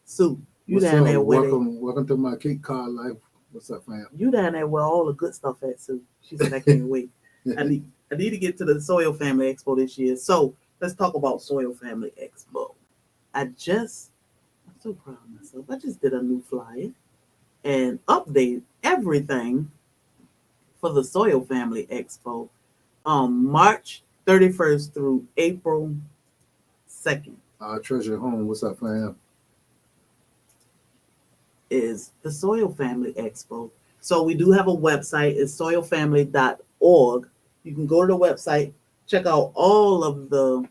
Sue, you What's down up? there where they Welcome to my Cape Cod life. What's up, fam? you down there where all the good stuff at, Sue. She said I can't wait. I need to get to the Soil Family Expo this year. So let's talk about Soil Family Expo. I'm so proud of myself. I just did a new flyer and updated everything for the Soil Family Expo. March 31st through April 2nd Treasure Home. What's up, fam? is the Soil Family Expo. So we do have a website. It's soilfamily.org. You can go to the website, check out all of the.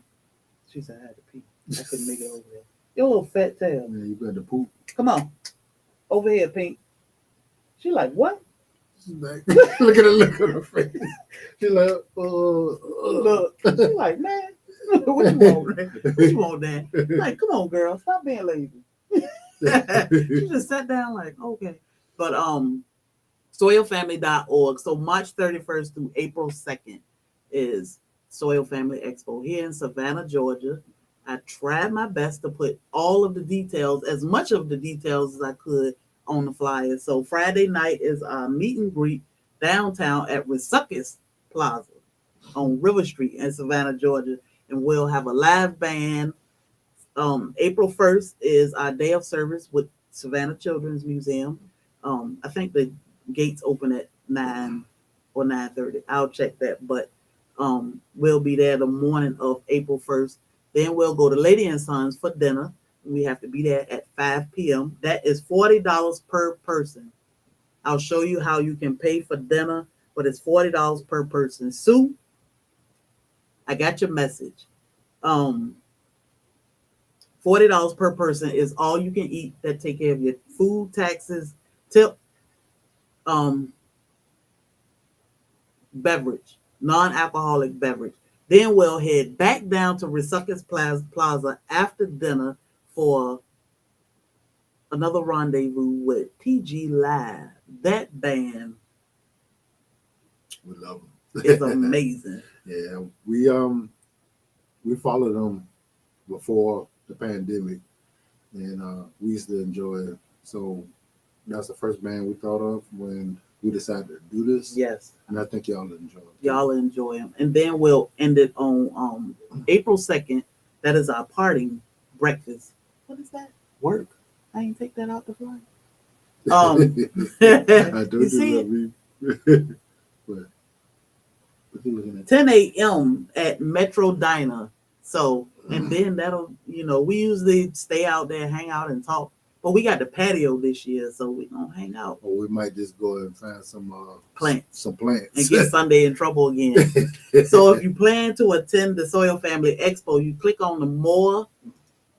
She said I had to pee. I couldn't make it over there. Your little fat tail. Yeah, you better poop. Come on, over here, Pink. She like what? She's like, look at her look on her face. She's like, Look, she like man, what you want? What you want, Dan? Like, come on, girl, stop being lazy. She just sat down like, okay. But soilfamily.org. So March 31st through April 2nd is Soil Family Expo here in Savannah, Georgia. I tried my best to put all of the details, as much of the details as I could on the flyer. So Friday night is our meet and greet downtown at Resuckus Plaza on River Street in Savannah, Georgia. And we'll have a live band. April 1st is our day of service with Savannah Children's Museum. I think the gates open at 9 or 9:30. I'll check that, but we'll be there the morning of April 1st. Then we'll go to Lady and Sons for dinner. We have to be there at 5 p.m. That is $40 per person. I'll show you how you can pay for dinner, but it's $40 per person. Sue, I got your message. Um, $40 per person is all you can eat that take care of your food, taxes, tip, um, beverage, non-alcoholic beverage. Then we'll head back down to Resuckus Plaza after dinner for another rendezvous with TG Live. That band We love is them. amazing. Yeah, we followed them before the pandemic, and we used to enjoy it. So that's the first band we thought of when we decided to do this. Yes, And I think y'all enjoy it. y'all enjoy them. And then we'll end it on April 2nd. That is our parting breakfast. What is that? Work. I ain't take that out the fly. I do You see do that. But what you looking at? 10 a.m. at Metro Diner. So, and then we usually stay out there, hang out, and talk. But we got the patio this year, so we're going to hang out. Or we might just go and find some Plants. Some plants. And get Sunday in trouble again. So if you plan to attend the Soil Family Expo, you click on the More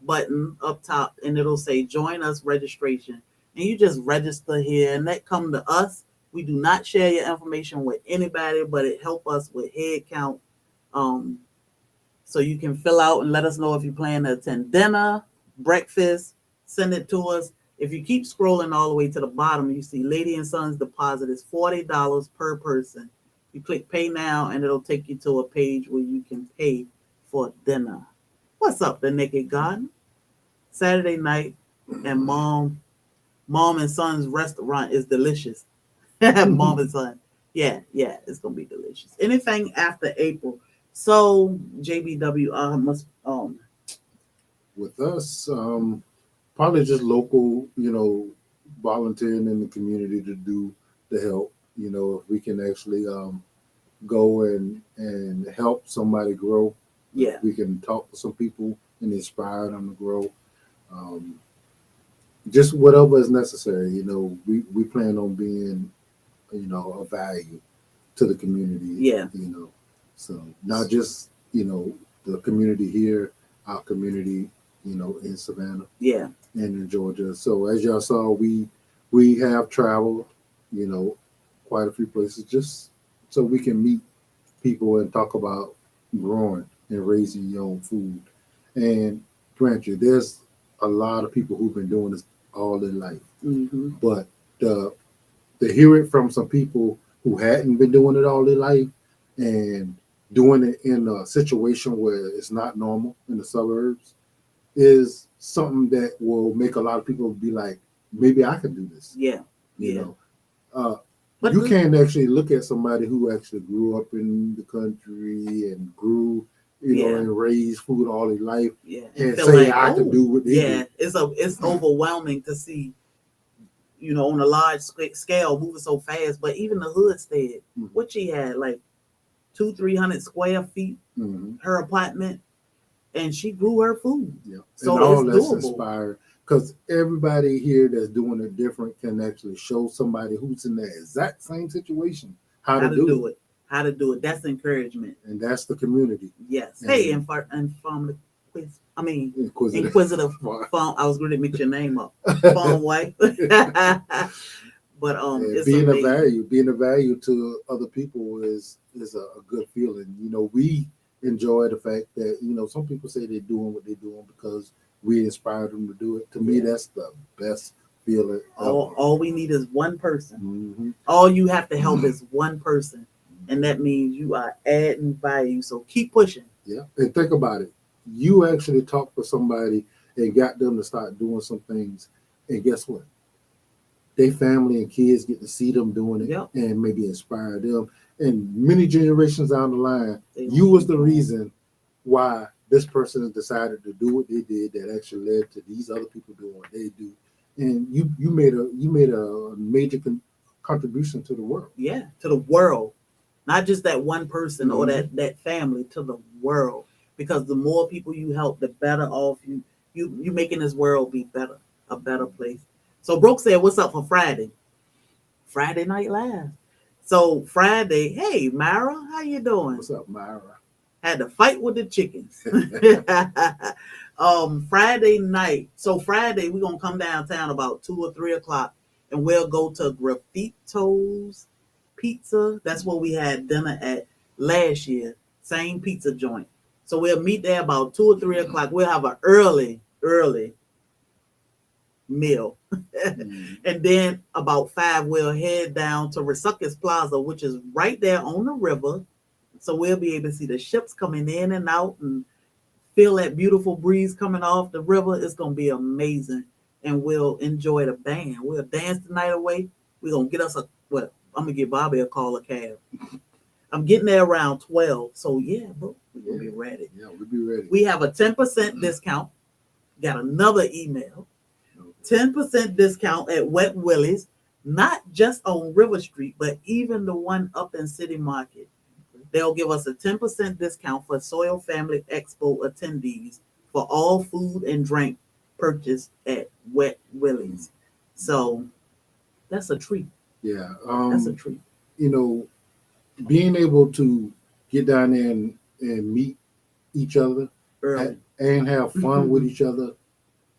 button up top, and it'll say Join Us Registration. And you just register here, and that come to us. We do not share your information with anybody, but it help us with head count. So you can fill out and let us know if you plan to attend dinner, breakfast, send it to us. If you keep scrolling all the way to the bottom, you see Lady and Sons deposit is $40 per person. You click pay now and it'll take you to a page where you can pay for dinner. What's up, the Naked Garden? Saturday night and mom and son's restaurant is delicious. Mom and son. Yeah, it's gonna be delicious. Anything after April. So JBW must with us, probably just local, volunteering in the community to do the help. If we can actually go and help somebody grow, Yeah. We can talk to some people and inspire them to grow. Um, just whatever is necessary. We plan on being, a value to the community. Yeah. So not just the community here, our community, in Savannah Yeah. and in Georgia. So as y'all saw, we have traveled, quite a few places just so we can meet people and talk about growing and raising your own food. And grant you, there's a lot of people who've been doing this all their life, Mm-hmm. but the to hear it from some people who hadn't been doing it all their life and doing it in a situation where it's not normal in the suburbs is something that will make a lot of people be like, maybe I can do this. Yeah. You Yeah. know, uh, But you can't actually look at somebody who actually grew up in the country and grew, Yeah. and raised food all their life Yeah. and feel say like, I can do what they yeah, do. it's overwhelming to see, on a large scale moving so fast. But even the hoodstead, Mhm. what she had, like 200-300 square feet, Mm-hmm. her apartment, and she grew her food. Yeah, So and all it's that's doable. inspired because everybody here that's doing it different can actually show somebody who's in the exact same situation how to do it. How to do it. That's encouragement. And that's the community. Yes. And Hey, inquisitive. inquisitive farm. I was going to mix your name up. Farm wife. But And it's amazing. being a value to other people is a good feeling. We enjoy the fact that some people say they're doing what they're doing because we inspired them to do it. To me, Yeah. that's the best feeling All we need is one person. Mm-hmm. All you have to help is one person, and that means you are adding value. So keep pushing. Yeah, and think about it. You actually talked to somebody and got them to start doing some things, and guess what? Their family and kids get to see them doing it Yep. and maybe inspire them. And many generations down the line, They you was the reason why this person decided to do what they did that actually led to these other people doing what they do. And you made a major contribution to the world. Yeah, to the world, not just that one person or Mhm. that family, to the world. Because the more people you help, the better off you making this world be better, a better place. So Brooke said, "What's up for Friday? Friday Night Live." So Friday, hey Myra, how you doing? What's up, Myra? Had to fight with the chickens. Friday night. So Friday we're gonna come downtown about 2 or 3 o'clock, and we'll go to Graffito's Pizza. That's where we had dinner at last year. Same pizza joint. So we'll meet there about 2 or 3 o'clock. We'll have an early meal. And then about 5, we'll head down to Resuckus Plaza, which is right there on the river. So we'll be able to see the ships coming in and out and feel that beautiful breeze coming off the river. It's going to be amazing. And we'll enjoy the band. We'll dance the night away. We're going to get us I'm going to give Bobby a call, a cab. I'm getting there around 12. So yeah, bro, we're going to be ready. Yeah, we'll be ready. We have a 10% discount. Got another email. 10% discount at Wet Willie's, not just on River Street, but even the one up in City Market. They'll give us a 10% discount for SoilFamily Expo attendees for all food and drink purchased at Wet Willie's. So that's a treat. Yeah, That's a treat. Being able to get down there and meet each other Early. and have fun with each other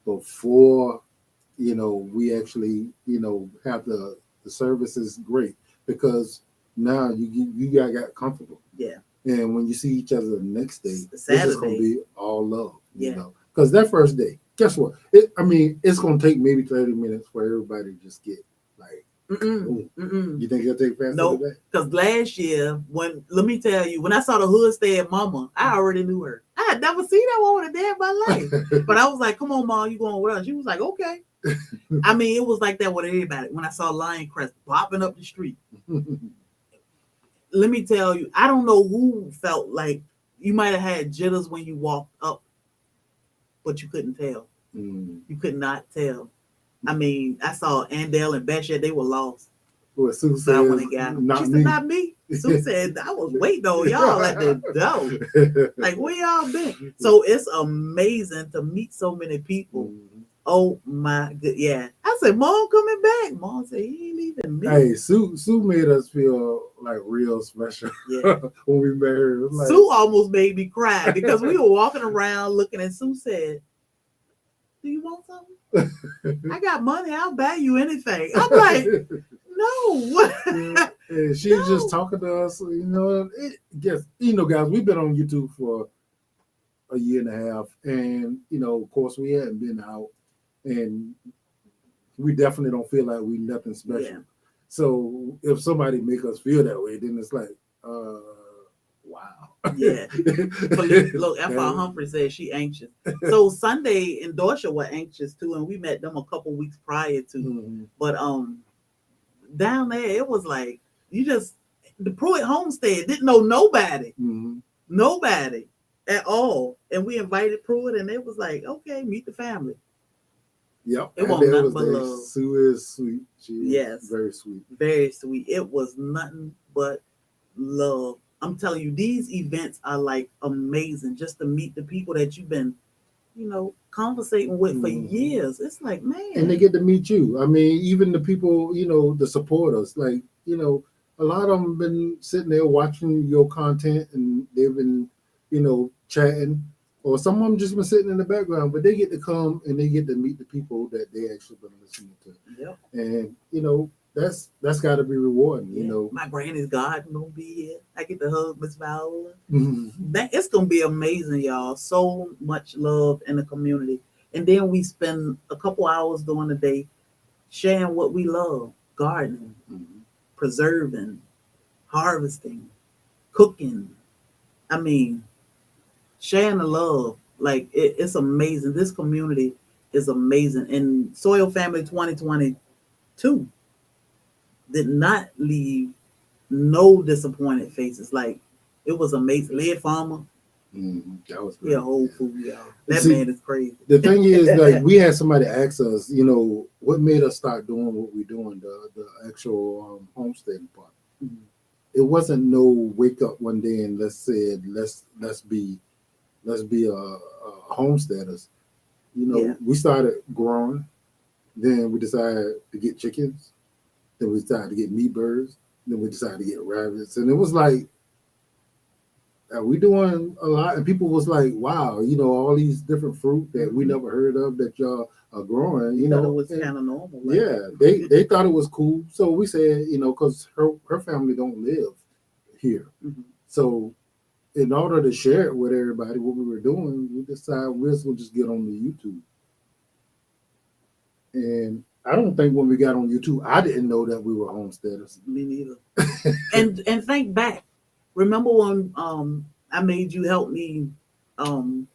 before we actually have the service is great because now you got comfortable. Yeah. And when you see each other the next day, it's Saturday. just gonna be all love. Yeah. Because that first day, guess what? It's gonna take maybe 30 minutes for everybody to just get like. You think it'll take faster Nope. than that? Because last year, let me tell you, when I saw the hoodstead mama, I already knew her. I had never seen that woman a day in my life. But I was like, come on, Mom, you going with us? She was like, okay. It was like that with everybody. When I saw Lion Crest bopping up the street. Let me tell you, I don't know who felt like you might have had jitters when you walked up, but you couldn't tell. You could not tell. I saw Andale and Bashet, they were lost. What Sue But said, I want to get him. not She me. said, not me. Sue said, I was waiting on y'all at the door. Like, where y'all been? So it's amazing to meet so many people. Oh my good, yeah. I said, Mom coming back. Mom said he ain't leaving me. Hey, Sue made us feel like real special. Yeah. When we met her. It was like, Sue almost made me cry because we were walking around looking, and Sue said, do you want something? I got money. I'll buy you anything. I'm like, no. And she was just talking to us. You know, guys, we've been on YouTube for a year and a half, and you know, of course, we hadn't been out, and we definitely don't feel like we nothing special. Yeah. So if somebody make us feel that way, then it's like, wow. Yeah. Look, F.R. Humphrey said she anxious. So Sunday and Dorsha were anxious too, and we met them a couple weeks prior to. Mm-hmm. But down there, it was like the Pruitt homestead didn't know nobody. Mm-hmm. Nobody at all. And we invited Pruitt, and it was like, okay, meet the family. Yep. It wasn't nothing but love. Sue is sweet. She is very sweet. Very sweet. It was nothing but love. I'm telling you, these events are like amazing just to meet the people that you've been, conversating with for years. It's like, man. And they get to meet you. I mean, even the people, the supporters, like, a lot of them been sitting there watching your content and they've been, chatting. Or some of them just been sitting in the background, but they get to come and they get to meet the people that they actually been listening to. Yep. And, that's got to be rewarding, My granny's garden gonna be here. I get to hug Miss Viola. Mm-hmm. It's gonna be amazing, y'all. So much love in the community, and then we spend a couple hours during the day sharing what we love: gardening, preserving, harvesting, cooking. I mean, sharing the love. Like it's amazing. This community is amazing, and Soil Family 2022. Did not leave no disappointed faces. Like it was amazing. Lead Farmer. That was great. Yeah, whole food, y'all. That See, man is crazy. The thing is, like, we had somebody ask us, what made us start doing what we're doing, the actual homesteading part. Mm-hmm. It wasn't no wake up one day and let's be homesteaders. We started growing, then we decided to get chickens. Then we decided to get meat birds. Then we decided to get rabbits. And it was like, are we doing a lot? And people was like, wow, all these different fruit that we never heard of that y'all are growing. It was kind of normal. Like, yeah, they thought it was cool. So we said, because her family don't live here. Mm-hmm. So in order to share it with everybody, what we were doing, we decided we're just going to just get on the YouTube. And I don't think when we got on YouTube, I didn't know that we were homesteaders. Me neither. and think back. Remember when I made you help me do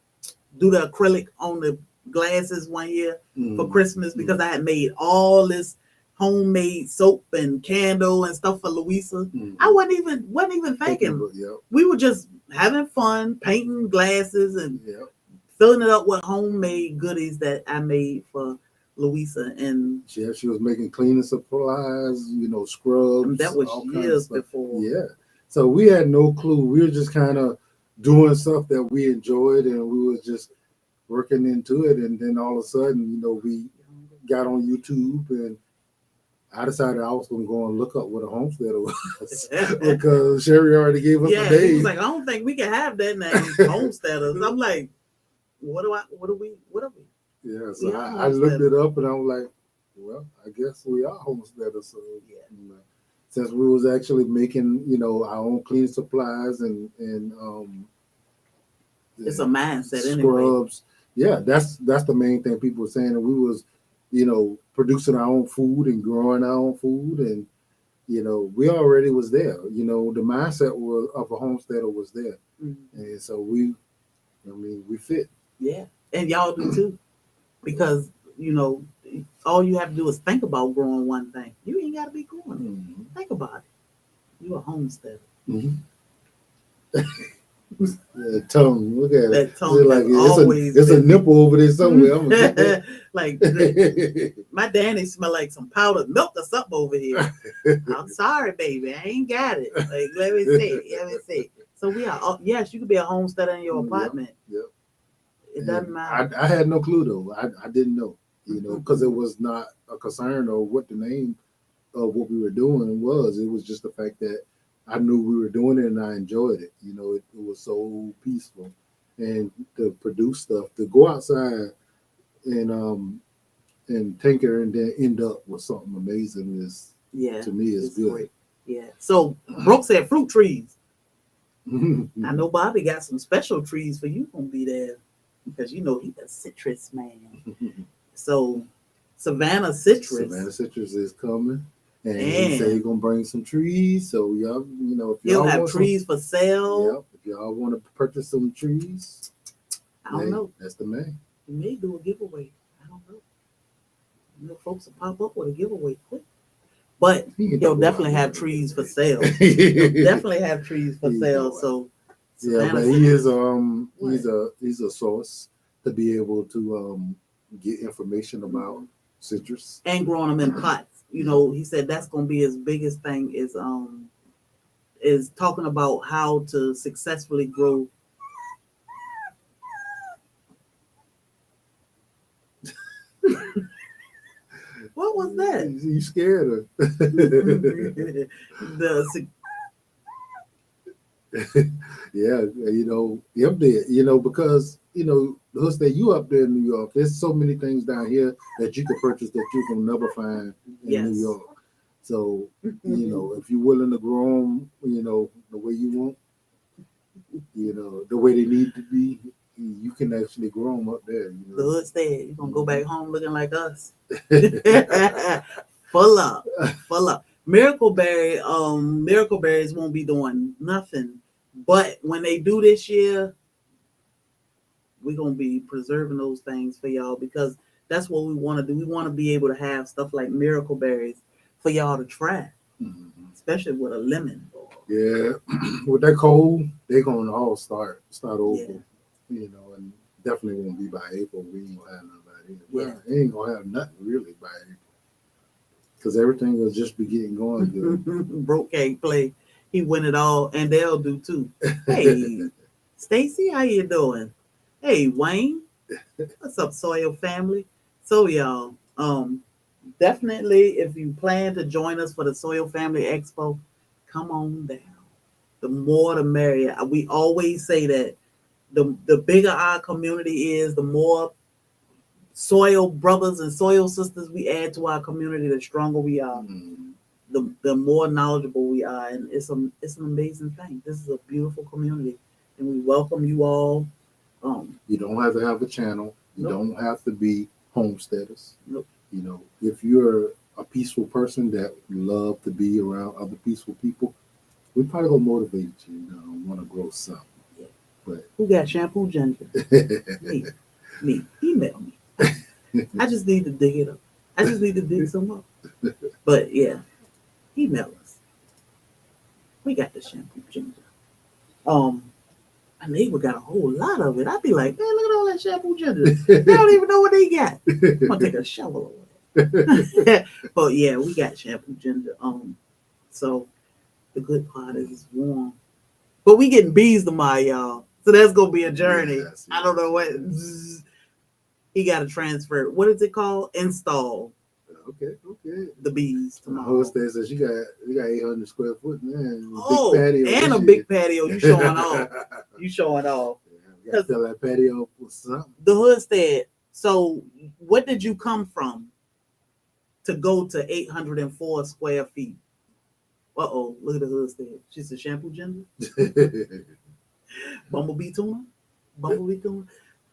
the acrylic on the glasses one year for Christmas because I had made all this homemade soap and candle and stuff for Louisa. I wasn't even thinking. We were just having fun, painting glasses and filling it up with homemade goodies that I made for Louisa. And she was making cleaning supplies, scrubs. And that was years before. Yeah. So we had no clue. We were just kind of doing stuff that we enjoyed and we was just working into it. And then all of a sudden, we got on YouTube and I decided I was going to go and look up what a homesteader was because Sherry already gave us a name. He was like, I don't think we can have that name, homesteaders. I'm like, what are we? Yeah, so I looked it up and I was like, well, I guess we are homesteaders. So since we was actually making, our own cleaning supplies and it's a mindset scrubs. Anyway. Yeah, that's the main thing people were saying. And we was, producing our own food and growing our own food and we already was there. The mindset of a homesteader was there. Mm-hmm. And so we fit. Yeah. And y'all do too. Because, all you have to do is think about growing one thing. You ain't got to be growing it. Mm-hmm. Think about it. You're a homesteader. Mm-hmm. That tongue, look at that it. Tongue like it's a nipple over there somewhere. I'm gonna get that. Like my Danny smell like some powdered milk or something over here. I'm sorry, baby, I ain't got it. Like let me see. So we are. Yes, you could be a homesteader in your apartment. Yep. It doesn't matter. I had no clue though. I didn't know, because it was not a concern or what the name of what we were doing was. It was just the fact that I knew we were doing it and I enjoyed it. It was so peaceful, and to produce stuff, to go outside and tinker and then end up with something amazing is to me is good. Great. Yeah. So Brooke said fruit trees. I know Bobby got some special trees for you gonna be there because he's a citrus man. So Savannah citrus is coming. And he said he's gonna bring some trees. So y'all, if he'll y'all have want trees for sale. Yep. If y'all want to purchase some trees, I don't know. That's the man. He may do a giveaway. I don't know. Folks will pop up with a giveaway quick. But he'll definitely have trees for sale. He'll definitely have trees for sale. So but he is he's a source to be able to get information about citrus and growing them in pots. He said that's going to be his biggest thing is talking about how to successfully grow. What was that? You scared her. Up there, because the hood state, you up there in New York, there's so many things down here that you can purchase that you can never find in New York. So, if you're willing to grow them, the way you want, the way they need to be, you can actually grow them up there. The hood state, you're gonna go back home looking like us. Full up. Miracle berries won't be doing nothing. But when they do this year, we're going to be preserving those things for y'all because that's what we want to do. We want to be able to have stuff like miracle berries for y'all to try, especially with a lemon. Yeah, with that cold, they're going to all start over, and definitely won't be by April. We ain't going to have nothing by April. Well, ain't going to have nothing really by April because everything will just be getting going good. Broke can't play. He win it all, and they'll do too. Hey, Stacy, how you doing? Hey, Wayne, what's up, Soil Family? So, y'all, definitely, if you plan to join us for the Soil Family Expo, come on down. The more, the merrier. We always say that the bigger our community is, the more soil brothers and soil sisters we add to our community, the stronger we are. The more knowledgeable we are, and it's an amazing thing. This is a beautiful community, and we welcome you all. You don't have to have a channel. You don't have to be homesteaders. Nope. If you're a peaceful person that love to be around other peaceful people, we probably gonna motivate you. Want to grow something. Yeah. But who got shampoo ginger? Me. Email me. I just need to dig it up. I just need to dig some up. But yeah. Email us. We got the shampoo ginger. My neighbor got a whole lot of it. I'd be like, man, look at all that shampoo ginger. They don't even know what they got. I'm gonna take a shovel over it. But yeah, we got shampoo ginger. So the good part is it's warm. But we getting bees tomorrow, y'all. So that's gonna be a journey. Yes. I don't know what he got to transfer. What is it called? Install. Okay. The bees tomorrow. The host says you got 800 square foot, man. Oh, big patio and a big patio. You showing off. You showing off. Yeah, got to fill that patio with something. The hood said. So, what did you come from to go to 804 square feet? Look at the hood said. She's a shampoo ginger. Bumblebee tuna.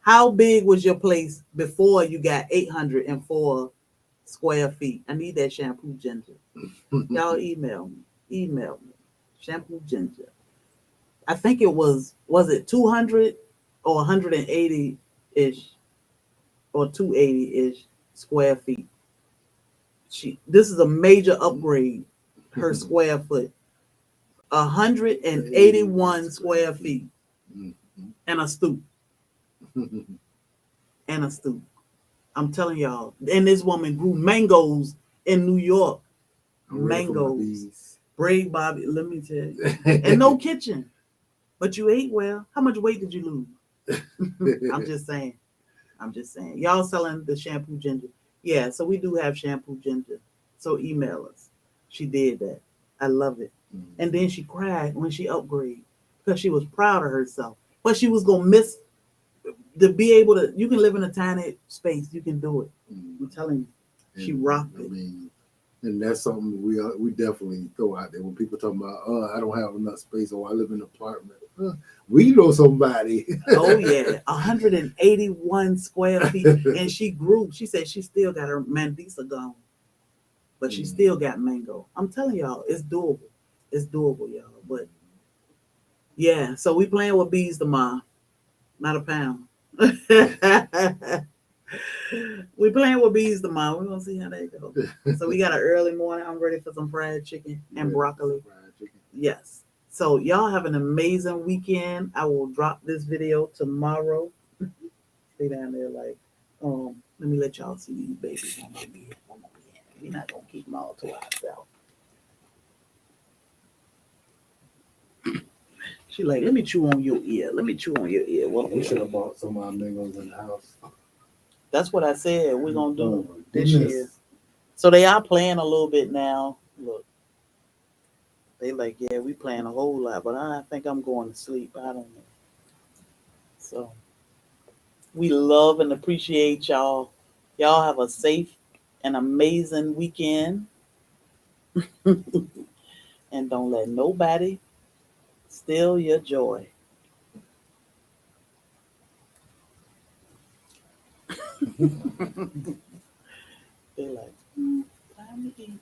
How big was your place before you got 804? Square feet. I need that shampoo ginger. Y'all email me. Shampoo ginger. I think it was it 200 or 180-ish or 280-ish square feet. This is a major upgrade. Her square foot. 181 square feet. And a stoop. I'm telling y'all. And this woman grew mangoes in New York. I'm ready for my Mangoes. bees. Braid Bobby, let me tell you. And no kitchen. But you ate well. How much weight did you lose? I'm just saying. Y'all selling the shampoo ginger. Yeah, so we do have shampoo ginger. So email us. She did that. I love it. And then she cried when she upgraded because she was proud of herself. But she was going to miss to be able to, you can live in a tiny space. You can do it. I'm telling you. She rocked it. And that's something we definitely throw out there when people talking about, I don't have enough space or I live in an apartment. We know somebody. Oh yeah, 181 square feet, and she grew. She said she still got her mandisa gone, but she still got mango. I'm telling y'all, it's doable. It's doable, y'all. But yeah, so we playing with bees tomorrow, not a pound. We playing with bees tomorrow. We're gonna see how that goes. So we got an early morning. I'm ready for some fried chicken and broccoli. Yes. So y'all have an amazing weekend. I will drop this video tomorrow. Stay down there like, let me let y'all see these babies. We're not gonna keep them all to ourselves. She like, let me chew on your ear. Let me chew on your ear. Well, we should have bought some of our mangoes in the house. That's what I said we're gonna do this year. So they are playing a little bit now. Look. They like, yeah, we playing a whole lot, but I think I'm going to sleep. I don't know. So we love and appreciate y'all. Y'all have a safe and amazing weekend. And don't let nobody steal your joy. They like, time to eat.